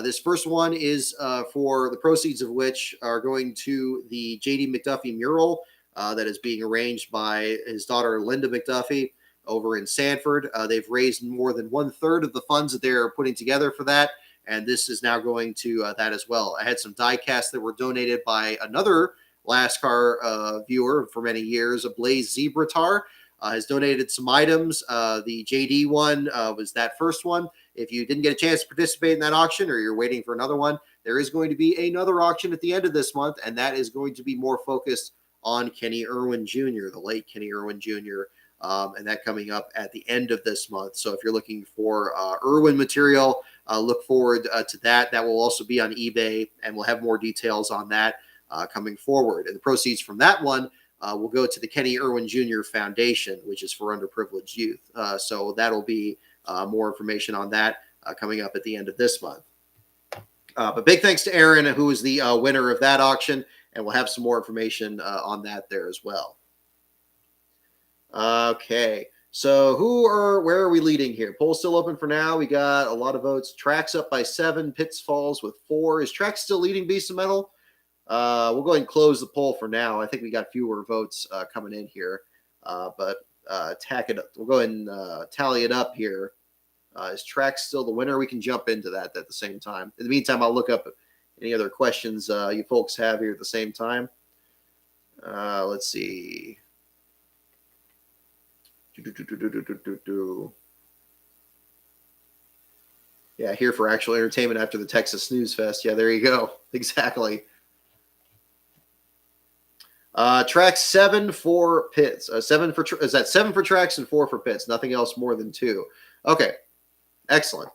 This first one is for the proceeds of which are going to the J.D. McDuffie mural that is being arranged by his daughter, Linda McDuffie, over in Sanford. They've raised more than 1/3 of the funds that they're putting together for that, and this is now going to that as well. I had some die casts that were donated by another NASCAR viewer for many years, a Blaze Zebratar, has donated some items. The JD one was that first one. If you didn't get a chance to participate in that auction or you're waiting for another one, there is going to be another auction at the end of this month, and that is going to be more focused on Kenny Irwin Jr., the late Kenny Irwin Jr., and that coming up at the end of this month. So if you're looking for Irwin material, look forward to that. That will also be on eBay, and we'll have more details on that coming forward. And the proceeds from that one will go to the Kenny Irwin Jr. Foundation, which is for underprivileged youth. So that'll be more information on that coming up at the end of this month. But big thanks to Aaron, who is the winner of that auction, and we'll have some more information on that there as well. Okay, so where are we leading here? Poll's still open for now. We got a lot of votes. Track's up by 7. Pitts falls with 4. Is Track still leading Beast of Metal? We'll go ahead and close the poll for now. I think we got fewer votes coming in here, but tack it up. We'll go ahead and tally it up here. Is Track still the winner? We can jump into that at the same time. In the meantime, I'll look up any other questions you folks have here at the same time. Let's see. Yeah, here for actual entertainment after the Texas Snooze Fest. Yeah, there you go. Exactly. Track 7 for pits. Is that 7 for tracks and 4 for pits? Nothing else more than 2. Okay, excellent.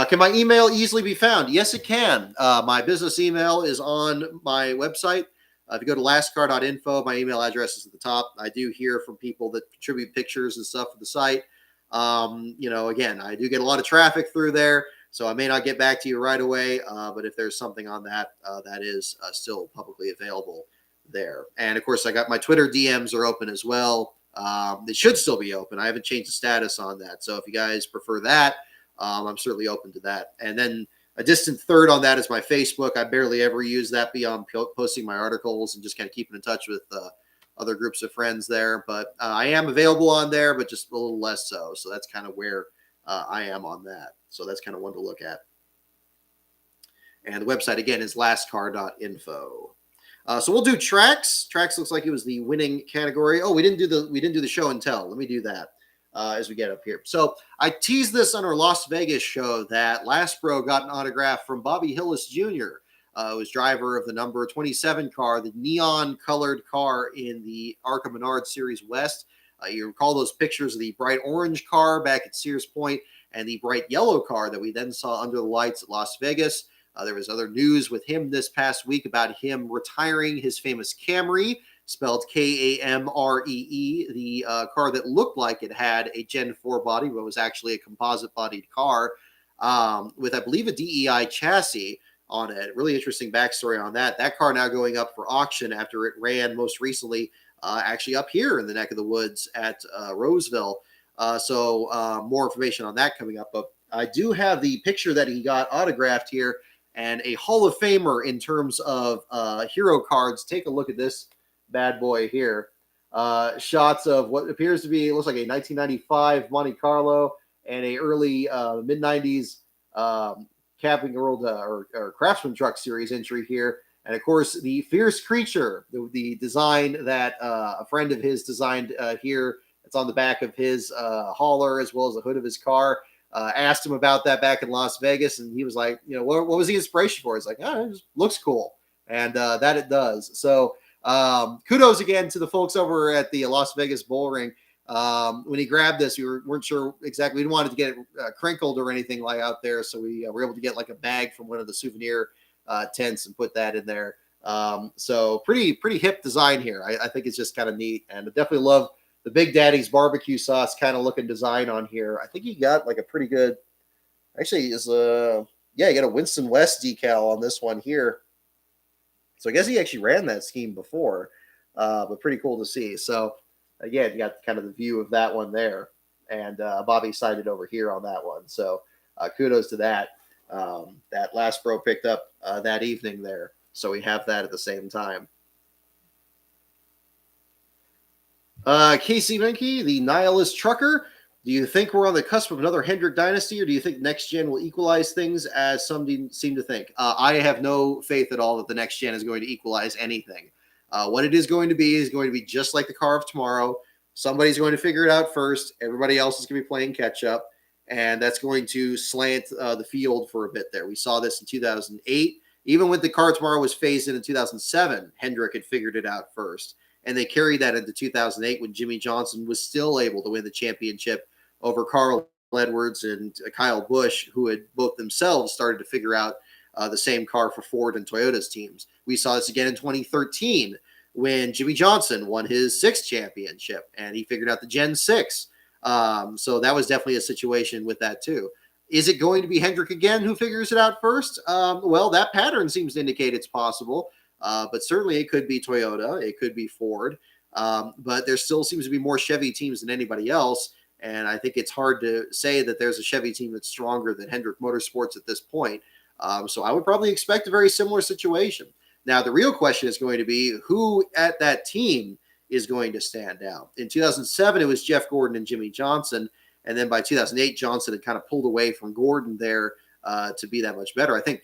Can my email easily be found? Yes, it can. My business email is on my website. If you go to lastcar.info, my email address is at the top. I do hear from people that contribute pictures and stuff to the site. Again, I do get a lot of traffic through there, so I may not get back to you right away. But if there's something on that, that is still publicly available there. And of course, I got my Twitter DMs are open as well. They should still be open. I haven't changed the status on that. So if you guys prefer that, I'm certainly open to that. And then a distant third on that is my Facebook. I barely ever use that beyond posting my articles and just kind of keeping in touch with other groups of friends there. But I am available on there, but just a little less so. So that's kind of where I am on that. So that's kind of one to look at. And the website, again, is lastcar.info. So we'll do tracks. Tracks looks like it was the winning category. Oh, we didn't do the show and tell. Let me do that as we get up here. So I teased this on our Las Vegas show that Lastbro got an autograph from Bobby Hillis Jr., who was driver of the number 27 car, the neon colored car in the ARCA Menard Series West. You recall those pictures of the bright orange car back at Sears Point and the bright yellow car that we then saw under the lights at Las Vegas. There was other news with him this past week about him retiring his famous Camry, spelled Kamree, the car that looked like it had a Gen 4 body, but was actually a composite-bodied car with, I believe, a DEI chassis on it. Really interesting backstory on that. That car now going up for auction after it ran most recently actually up here in the neck of the woods at Roseville. So more information on that coming up. But I do have the picture that he got autographed here. And a Hall of Famer in terms of hero cards. Take a look at this bad boy here. Shots of what appears to be, looks like a 1995 Monte Carlo and a early mid-90s Camping World or Craftsman Truck Series entry here. And, of course, the Fierce Creature, the design that a friend of his designed here. It's on the back of his hauler as well as the hood of his car. Asked him about that back in Las Vegas, and he was like, what was the inspiration for? He's like, it just looks cool. And that it does. So kudos again to the folks over at the Las Vegas Bull Ring. When he grabbed this, we weren't sure exactly. We didn't want it to get crinkled or anything like out there. So we were able to get like a bag from one of the souvenir tents and put that in there. So pretty hip design here. I think it's just kind of neat. And I definitely love the Big Daddy's barbecue sauce kind of looking design on here. I think he got like a pretty good, actually is you got a Winston West decal on this one here. So I guess he actually ran that scheme before, but pretty cool to see. So again, you got kind of the view of that one there, and Bobby sighted over here on that one. So kudos to that. That Lastbro picked up that evening there. So we have that at the same time. Casey Menke, the nihilist trucker. Do you think we're on the cusp of another Hendrick dynasty, or do you think next gen will equalize things as some seem to think? I have no faith at all that the next gen is going to equalize anything. What it is going to be just like the car of tomorrow. Somebody's going to figure it out first. Everybody else is going to be playing catch up, and that's going to slant the field for a bit there. We saw this in 2008. Even when the car tomorrow was phased in 2007, Hendrick had figured it out first. And they carried that into 2008 when Jimmy Johnson was still able to win the championship over Carl Edwards and Kyle Busch, who had both themselves started to figure out the same car for Ford and Toyota's teams. We saw this again in 2013 when Jimmy Johnson won his 6th championship and he figured out the Gen 6. So that was definitely a situation with that too. Is it going to be Hendrick again who figures it out first? Well, that pattern seems to indicate it's possible. But certainly it could be Toyota, it could be Ford, but there still seems to be more Chevy teams than anybody else, and I think it's hard to say that there's a Chevy team that's stronger than Hendrick Motorsports at this point. So I would probably expect a very similar situation. Now, the real question is going to be who at that team is going to stand out. In 2007, it was Jeff Gordon and Jimmy Johnson, and then by 2008, Johnson had kind of pulled away from Gordon there to be that much better. I think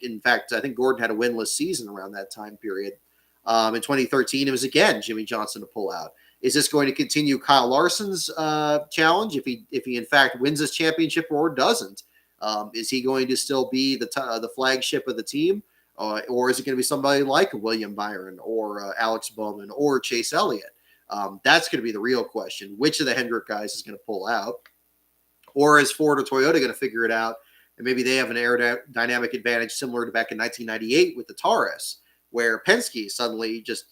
Gordon had a winless season around that time period. In 2013, it was again Jimmy Johnson to pull out. Is this going to continue Kyle Larson's challenge if he in fact wins this championship or doesn't? Is he going to still be the flagship of the team? Or is it going to be somebody like William Byron or Alex Bowman or Chase Elliott? That's going to be the real question. Which of the Hendrick guys is going to pull out? Or is Ford or Toyota going to figure it out? And maybe they have an aerodynamic advantage similar to back in 1998 with the Taurus, where Penske suddenly just,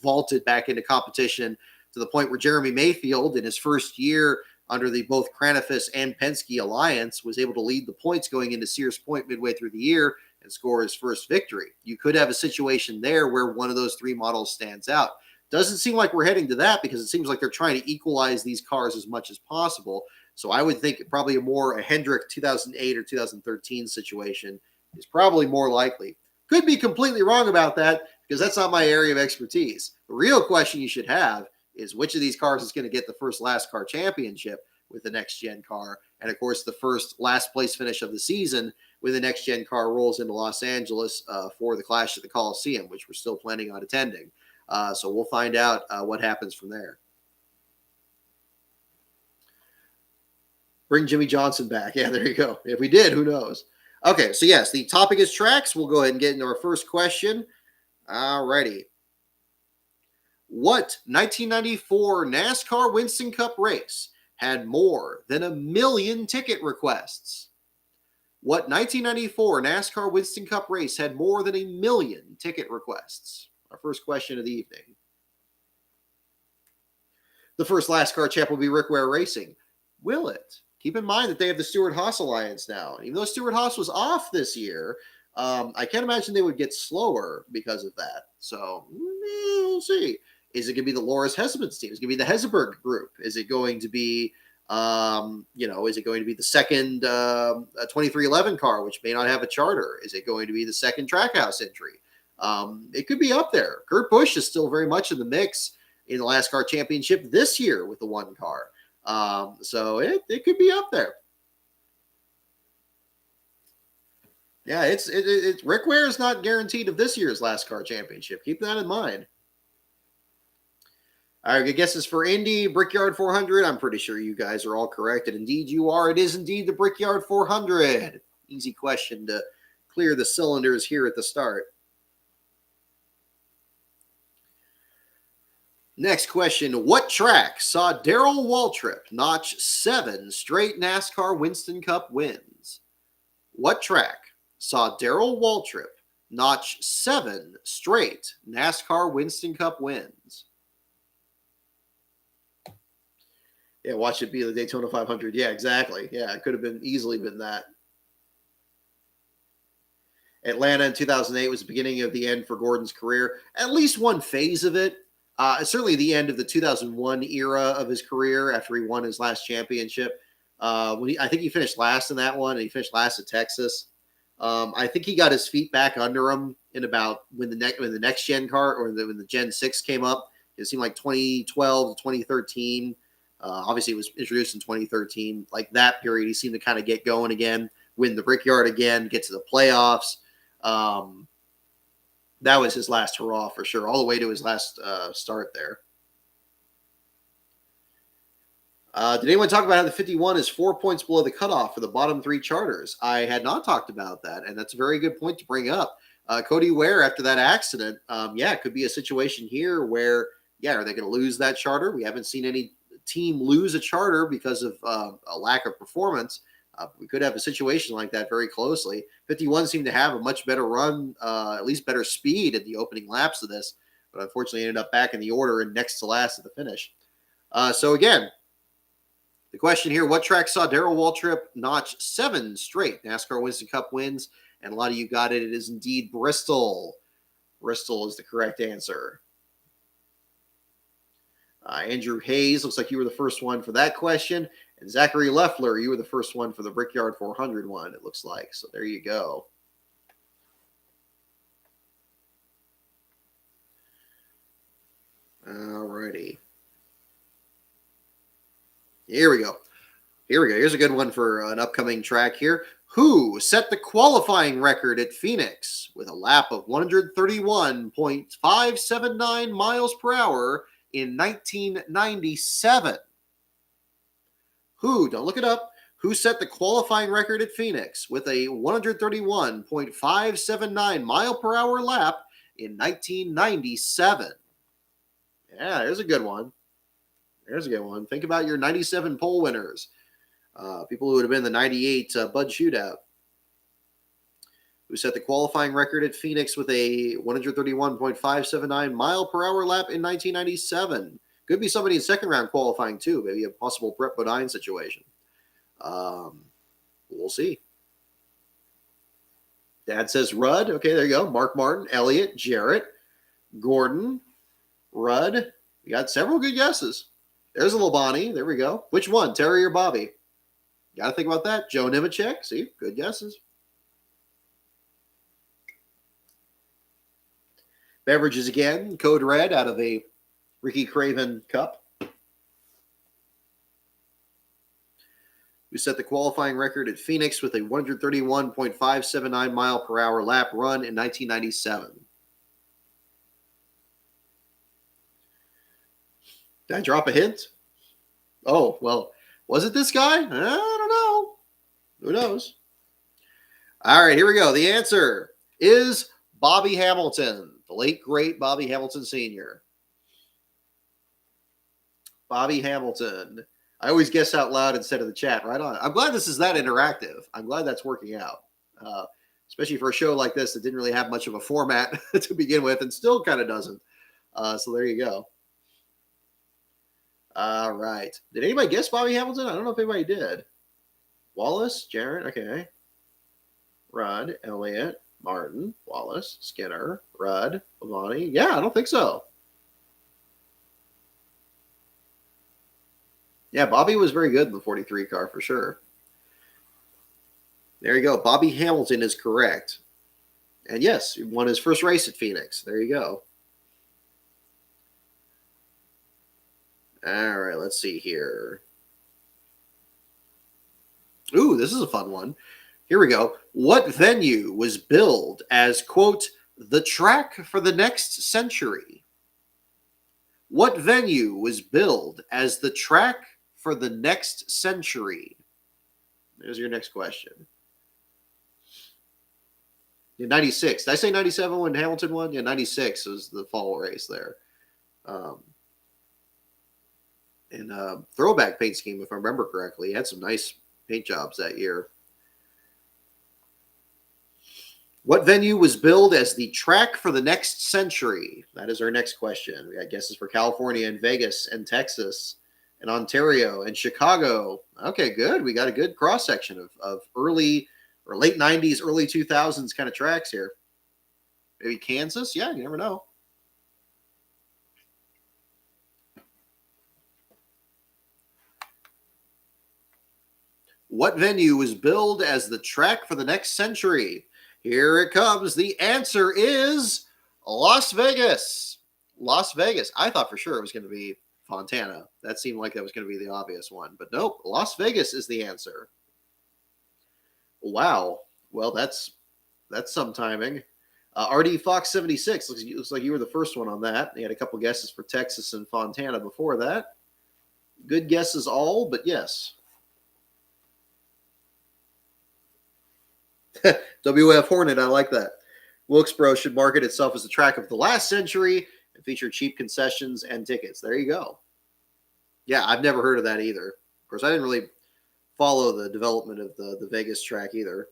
vaulted back into competition to the point where Jeremy Mayfield in his first year under the both Kranifus and Penske alliance was able to lead the points going into Sears Point midway through the year and score his first victory. You could have a situation there where one of those three models stands out. Doesn't seem like we're heading to that because it seems like they're trying to equalize these cars as much as possible. So I would think probably a Hendrick 2008 or 2013 situation is probably more likely. Could be completely wrong about that because that's not my area of expertise. The real question you should have is which of these cars is going to get the first last car championship with the next gen car. And of course, the first last place finish of the season when the next gen car rolls into Los Angeles for the Clash at the Coliseum, which we're still planning on attending. So we'll find out what happens from there. Bring Jimmy Johnson back. Yeah, there you go. If we did, who knows? Okay, so yes, the topic is tracks. We'll go ahead and get into our first question. All righty. What 1994 NASCAR Winston Cup race had more than 1 million ticket requests? What 1994 NASCAR Winston Cup race had more than 1 million ticket requests? Our first question of the evening. The first last car champ will be Rick Ware Racing. Will it? Keep in mind that they have the Stewart-Haas Alliance now. Even though Stewart-Haas was off this year, I can't imagine they would get slower because of that. So we'll see. Is it going to be the Loris Hesseman's team? Is it going to be the Hesseberg group? Is it going to be, is it going to be the second 2311 car, which may not have a charter? Is it going to be the second Trackhouse entry? It could be up there. Kurt Busch is still very much in the mix in the last car championship this year with the one car. So it could be up there. Yeah, it's Rick Ware is not guaranteed of this year's last car championship. Keep that in mind. All right, good guesses for Indy, Brickyard 400. I'm pretty sure you guys are all correct, and indeed you are. It is indeed the Brickyard 400. Easy question to clear the cylinders here at the start. Next question. What track saw Darrell Waltrip notch 7 straight NASCAR Winston Cup wins? What track saw Darrell Waltrip notch 7 straight NASCAR Winston Cup wins? Yeah, watch it be the Daytona 500. Yeah, exactly. Yeah, it could have easily been that. Atlanta in 2008 was the beginning of the end for Gordon's career. At least one phase of it. Certainly the end of the 2001 era of his career after he won his last championship. I think he finished last in that one, and he finished last at Texas. I think he got his feet back under him in about when the next gen car or when the Gen 6 came up. It seemed like 2012 to 2013. Obviously, it was introduced in 2013. Like that period, he seemed to kind of get going again, win the Brickyard again, get to the playoffs. That was his last hurrah for sure, all the way to his last start there. Did anyone talk about how the 51 is 4 points below the cutoff for the bottom three charters? I had not talked about that, and that's a very good point to bring up. Cody Ware, after that accident, it could be a situation here where, are they going to lose that charter? We haven't seen any team lose a charter because of a lack of performance. We could have a situation like that very closely. 51 seemed to have a much better run, at least better speed at the opening laps of this, but unfortunately ended up back in the order and next to last at the finish. So again, the question here, what track saw Darrell Waltrip notch 7 straight NASCAR Winston Cup wins? And a lot of you got it. It is indeed Bristol. Bristol is the correct answer. Andrew Hayes, looks like you were the first one for that question. And Zachary Leffler, you were the first one for the Brickyard 400 one, it looks like. So there you go. All righty. Here we go. Here's a good one for an upcoming track here. Who set the qualifying record at Phoenix with a lap of 131.579 miles per hour in 1997? Who, don't look it up, who set the qualifying record at Phoenix with a 131.579 mile per hour lap in 1997? Yeah, there's a good one. There's a good one. Think about your 97 pole winners. People who would have been the 98 Bud Shootout, who set the qualifying record at Phoenix with a 131.579 mile per hour lap in 1997. Could be somebody in second round qualifying too. Maybe a possible Brett Bodine situation. We'll see. Dad says Rudd. Okay, there you go. Mark Martin, Elliott, Jarrett, Gordon, Rudd. We got several good guesses. There's a Labonte. There we go. Which one, Terry or Bobby? Got to think about that. Joe Nemechek. See, good guesses. Beverages again. Code Red out of a Ricky Craven cup. Who set the qualifying record at Phoenix with a 131.579 mile per hour lap run in 1997. Did I drop a hint? Oh, well, was it this guy? I don't know. Who knows? All right, here we go. The answer is Bobby Hamilton, the late, great Bobby Hamilton Sr. Bobby Hamilton. I always guess out loud instead of the chat. Right on. I'm glad this is that interactive. I'm glad that's working out. Especially for a show like this that didn't really have much of a format to begin with and still kind of doesn't. So there you go. All right. Did anybody guess Bobby Hamilton? I don't know if anybody did. Wallace, Jarrett, okay. Rudd, Elliott, Martin, Wallace, Skinner, Rudd, Labonte. Yeah, I don't think so. Yeah, Bobby was very good in the 43 car for sure. There you go. Bobby Hamilton is correct. And yes, he won his first race at Phoenix. There you go. All right, let's see here. Ooh, this is a fun one. Here we go. What venue was billed as, quote, the track for the next century? What venue was billed as the track for the next century? There's your next question. In 96. Did I say 97 when Hamilton won? Yeah, 96 was the fall race there. Throwback paint scheme, if I remember correctly. He had some nice paint jobs that year. What venue was billed as the track for the next century? That is our next question. We got guesses for California and Vegas and Texas and Ontario and Chicago. Okay, good. We got a good cross-section of early or late 90s, early 2000s kind of tracks here. Maybe Kansas? Yeah, you never know. What venue was billed as the track for the next century? Here it comes. The answer is Las Vegas. Las Vegas. I thought for sure it was going to be Fontana. That seemed like that was going to be the obvious one. But nope, Las Vegas is the answer. Wow. Well, that's some timing. RD Fox 76. Looks like you were the first one on that. You had a couple guesses for Texas and Fontana before that. Good guesses all, but yes. WF Hornet, I like that. Wilkesboro should market itself as the track of the last century and feature cheap concessions and tickets. There you go. Yeah, I've never heard of that either. Of course, I didn't really follow the development of the Vegas track either.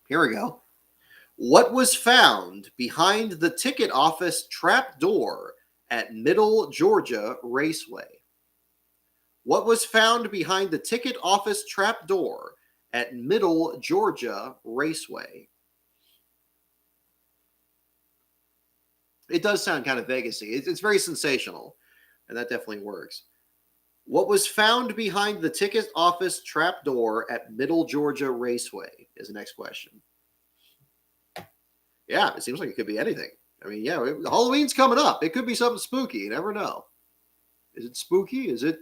Here we go. What was found behind the ticket office trap door at Middle Georgia Raceway? What was found behind the ticket office trap door at Middle Georgia Raceway? It does sound kind of Vegas-y. It's very sensational, and that definitely works. What was found behind the ticket office trap door at Middle Georgia Raceway is the next question. Yeah, it seems like it could be anything. I mean, yeah, Halloween's coming up. It could be something spooky. You never know. Is it spooky? Is it?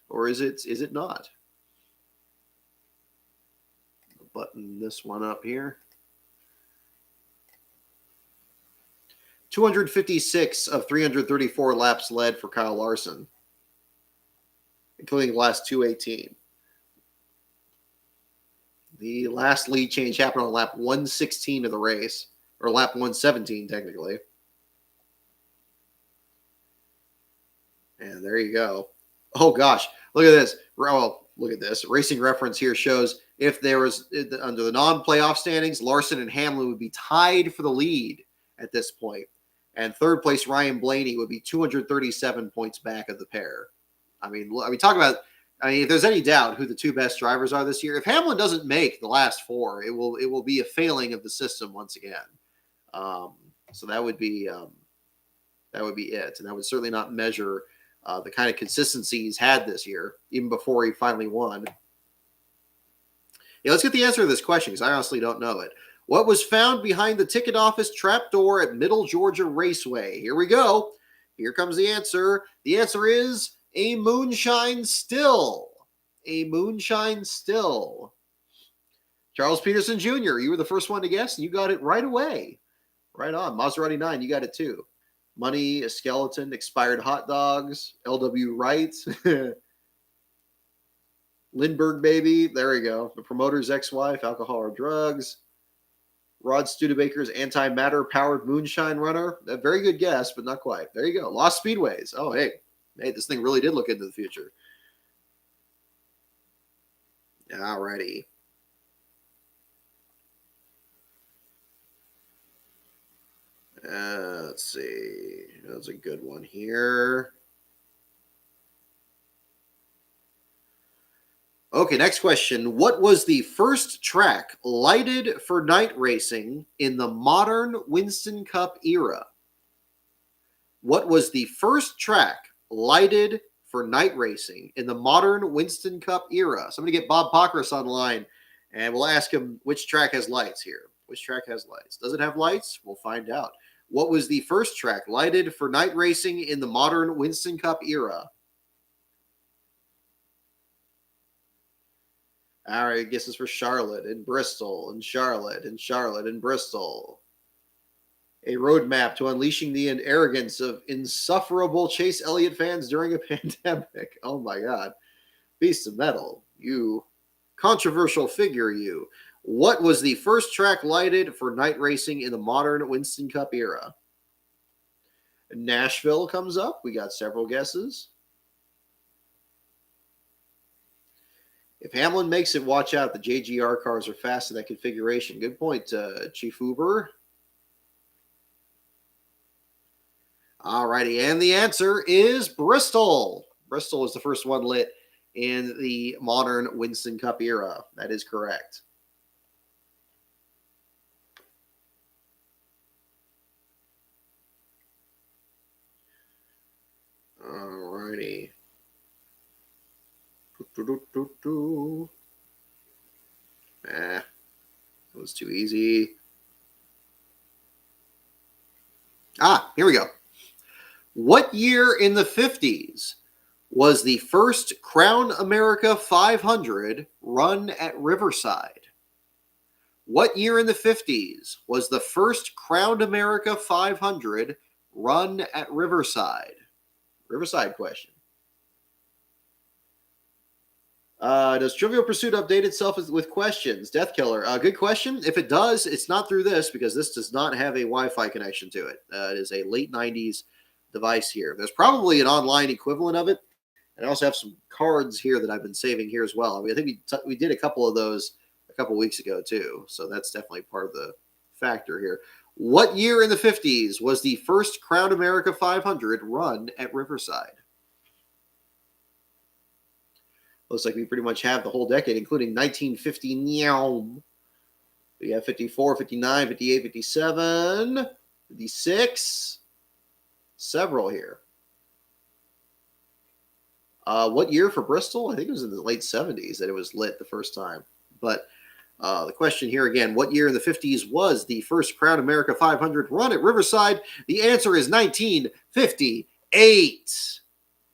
Or is it not? Button this one up here. 256 of 334 laps led for Kyle Larson, including the last 218. The last lead change happened on lap 116 of the race, or lap 117, technically. And there you go. Oh, gosh. Look at this. Well, look at this. Racing Reference here shows if there was, under the non-playoff standings, Larson and Hamlin would be tied for the lead at this point. And third place, Ryan Blaney, would be 237 points back of the pair. I mean, talk about, if there's any doubt who the two best drivers are this year, if Hamlin doesn't make the last four, it will be a failing of the system once again. So that would be it. And that would certainly not measure the kind of consistency he's had this year, even before he finally won. Yeah, let's get the answer to this question, because I honestly don't know it. What was found behind the ticket office trapdoor at Middle Georgia Raceway? Here we go. Here comes the answer. The answer is a moonshine still. A moonshine still. Charles Peterson Jr., you were the first one to guess, and you got it right away. Right on. Maserati 9, you got it too. Money, a skeleton, expired hot dogs, LW Wright, Lindbergh baby, there we go. The promoter's ex-wife, alcohol or drugs. Rod Studebaker's antimatter powered moonshine runner. A very good guess, but not quite. There you go. Lost Speedways. Oh, hey, this thing really did look into the future. Alrighty. Let's see. That's a good one here. Okay, next question. What was the first track lighted for night racing in the modern Winston Cup era? What was the first track lighted for night racing in the modern Winston Cup era? So I'm going to get Bob Pockris on the line, and we'll ask him which track has lights here. Which track has lights? Does it have lights? We'll find out. What was the first track lighted for night racing in the modern Winston Cup era? All right, guesses for Charlotte and Bristol and Charlotte and Charlotte and Bristol. A roadmap to unleashing the arrogance of insufferable Chase Elliott fans during a pandemic. Oh my God. Beast of Metal, you controversial figure, you. What was the first track lighted for night racing in the modern Winston Cup era? Nashville comes up. We got several guesses. If Hamlin makes it, watch out. The JGR cars are fast in that configuration. Good point, Chief Uber. All righty, and the answer is Bristol. Bristol was the first one lit in the modern Winston Cup era. That is correct. All righty. That was too easy. Here we go. What year in the 50s was the first Crown America 500 run at Riverside? What year in the 50s was the first Crown America 500 run at Riverside? Riverside question. Does Trivial Pursuit update itself with questions? Death Killer. Good question. If it does, it's not through this because this does not have a Wi-Fi connection to it. It is a late 90s device here. There's probably an online equivalent of it. And I also have some cards here that I've been saving here as well. I mean, I think we did a couple of those a couple weeks ago too. So that's definitely part of the factor here. What year in the 50s was the first Crown America 500 run at Riverside? Looks like we pretty much have the whole decade, including 1950. We have 54, 59, 58, 57, 56. Several here. What year for Bristol? I think it was in the late 70s that it was lit the first time. But the question here again, what year in the 50s was the first Crown America 500 run at Riverside? The answer is 1958.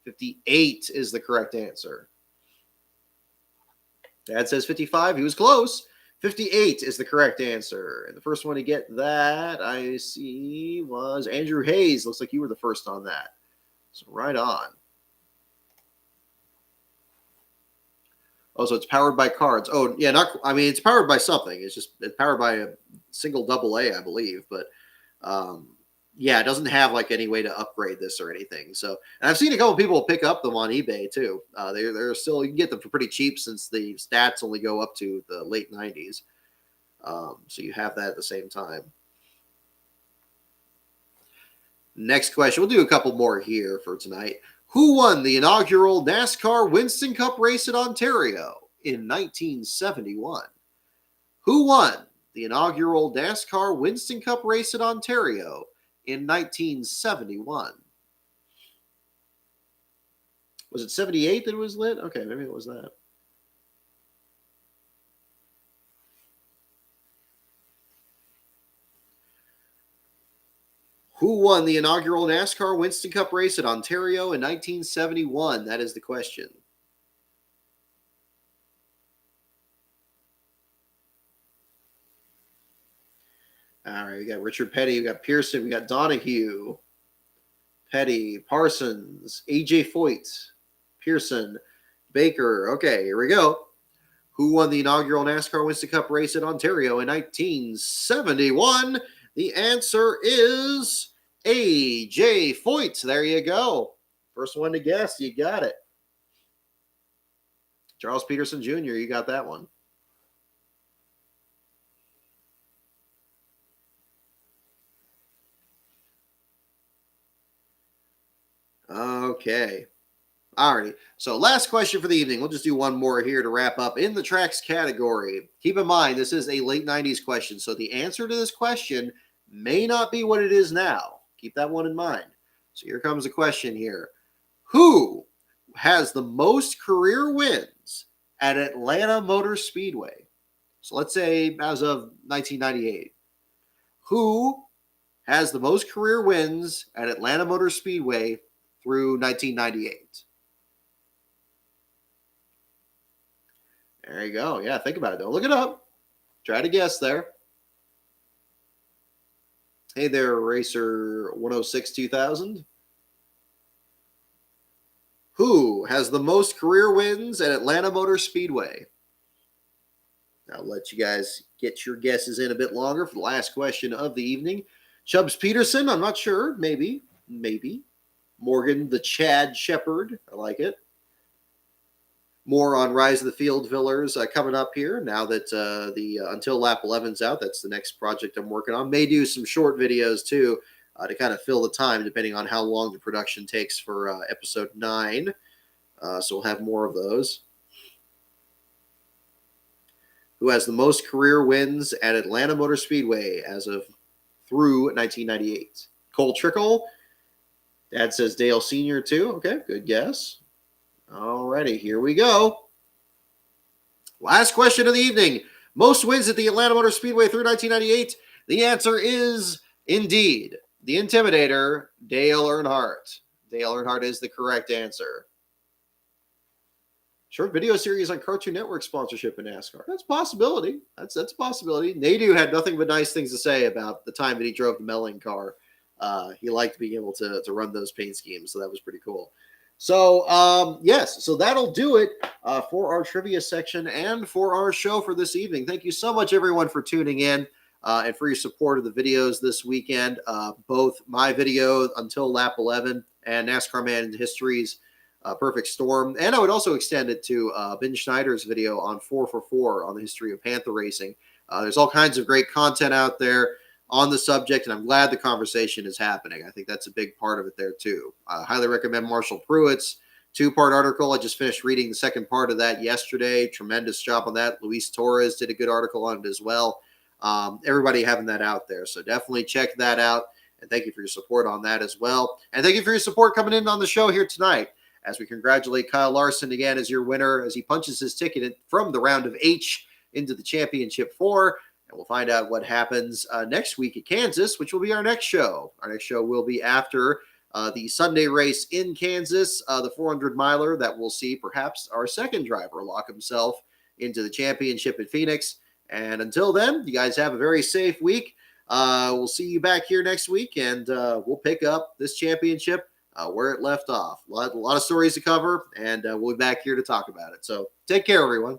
58 is the correct answer. Dad says 55. He was close. 58 is the correct answer. And the first one to get that, I see, was Andrew Hayes. Looks like you were the first on that. So right on. Oh, so it's powered by cards. Oh, yeah, it's powered by something. It's powered by a single AA, I believe. But yeah, it doesn't have like any way to upgrade this or anything. So, and I've seen a couple people pick up them on eBay too. They're still, you can get them for pretty cheap since the stats only go up to the late 90s. So you have that at the same time. Next question. We'll do a couple more here for tonight. Who won the inaugural NASCAR Winston Cup race at Ontario in 1971? Who won the inaugural NASCAR Winston Cup race at Ontario in 1971? Was it 78 that it was lit? Okay, maybe it was that. Who won the inaugural NASCAR Winston Cup race at Ontario in 1971? That is the question. All right, we got Richard Petty, we got Pearson, we got Donahue, Petty, Parsons, AJ Foyt, Pearson, Baker. Okay, here we go. Who won the inaugural NASCAR Winston Cup race at Ontario in 1971? The answer is AJ Foyt. There you go. First one to guess. You got it. Charles Peterson Jr., you got that one. Okay. Alrighty. So last question for the evening. We'll just do one more here to wrap up in the tracks category. Keep in mind, this is a late 90s question. So the answer to this question may not be what it is now. Keep that one in mind. So here comes a question here. Who has the most career wins at Atlanta Motor Speedway? So let's say as of 1998. Who has the most career wins at Atlanta Motor Speedway through 1998? There you go. Yeah, think about it. Don't look it up. Try to guess there. Hey there, Racer 106 2000. Who has the most career wins at Atlanta Motor Speedway? I'll let you guys get your guesses in a bit longer for the last question of the evening. Chubbs Peterson, I'm not sure. Maybe. Morgan the Chad Shepherd. I like it. More on Rise of the Field Villers coming up here now that the Until Lap 11's out. That's the next project I'm working on. May do some short videos too to kind of fill the time depending on how long the production takes for episode 9. So we'll have more of those. Who has the most career wins at Atlanta Motor Speedway as of through 1998? Cole Trickle. Dad says Dale Sr. too. Okay, good guess. Alrighty, here we go. Last question of the evening. Most wins at the Atlanta Motor Speedway through 1998? The answer is indeed the Intimidator, Dale Earnhardt. Dale Earnhardt is the correct answer. Short video series on Cartoon Network sponsorship in NASCAR. That's a possibility. That's a possibility. Nadu had nothing but nice things to say about the time that he drove the Melling car. He liked being able to run those paint schemes, so that was pretty cool. So, yes, so that'll do it for our trivia section and for our show for this evening. Thank you so much, everyone, for tuning in and for your support of the videos this weekend. Both my video, Until Lap 11, and NASCAR Man History's Perfect Storm. And I would also extend it to Ben Schneider's video on 4for4 on the history of Panther racing. There's all kinds of great content out there on the subject, and I'm glad the conversation is happening. I think that's a big part of it there, too. I highly recommend Marshall Pruitt's 2-part article. I just finished reading the second part of that yesterday. Tremendous job on that. Luis Torres did a good article on it as well. Everybody having that out there, so definitely check that out, and thank you for your support on that as well. And thank you for your support coming in on the show here tonight as we congratulate Kyle Larson again as your winner as he punches his ticket from the round of H into the Championship 4. And we'll find out what happens next week at Kansas, which will be our next show. Our next show will be after the Sunday race in Kansas, the 400-miler that we'll see perhaps our second driver lock himself into the championship at Phoenix. And until then, you guys have a very safe week. We'll see you back here next week, and we'll pick up this championship where it left off. A lot of stories to cover, and we'll be back here to talk about it. So take care, everyone.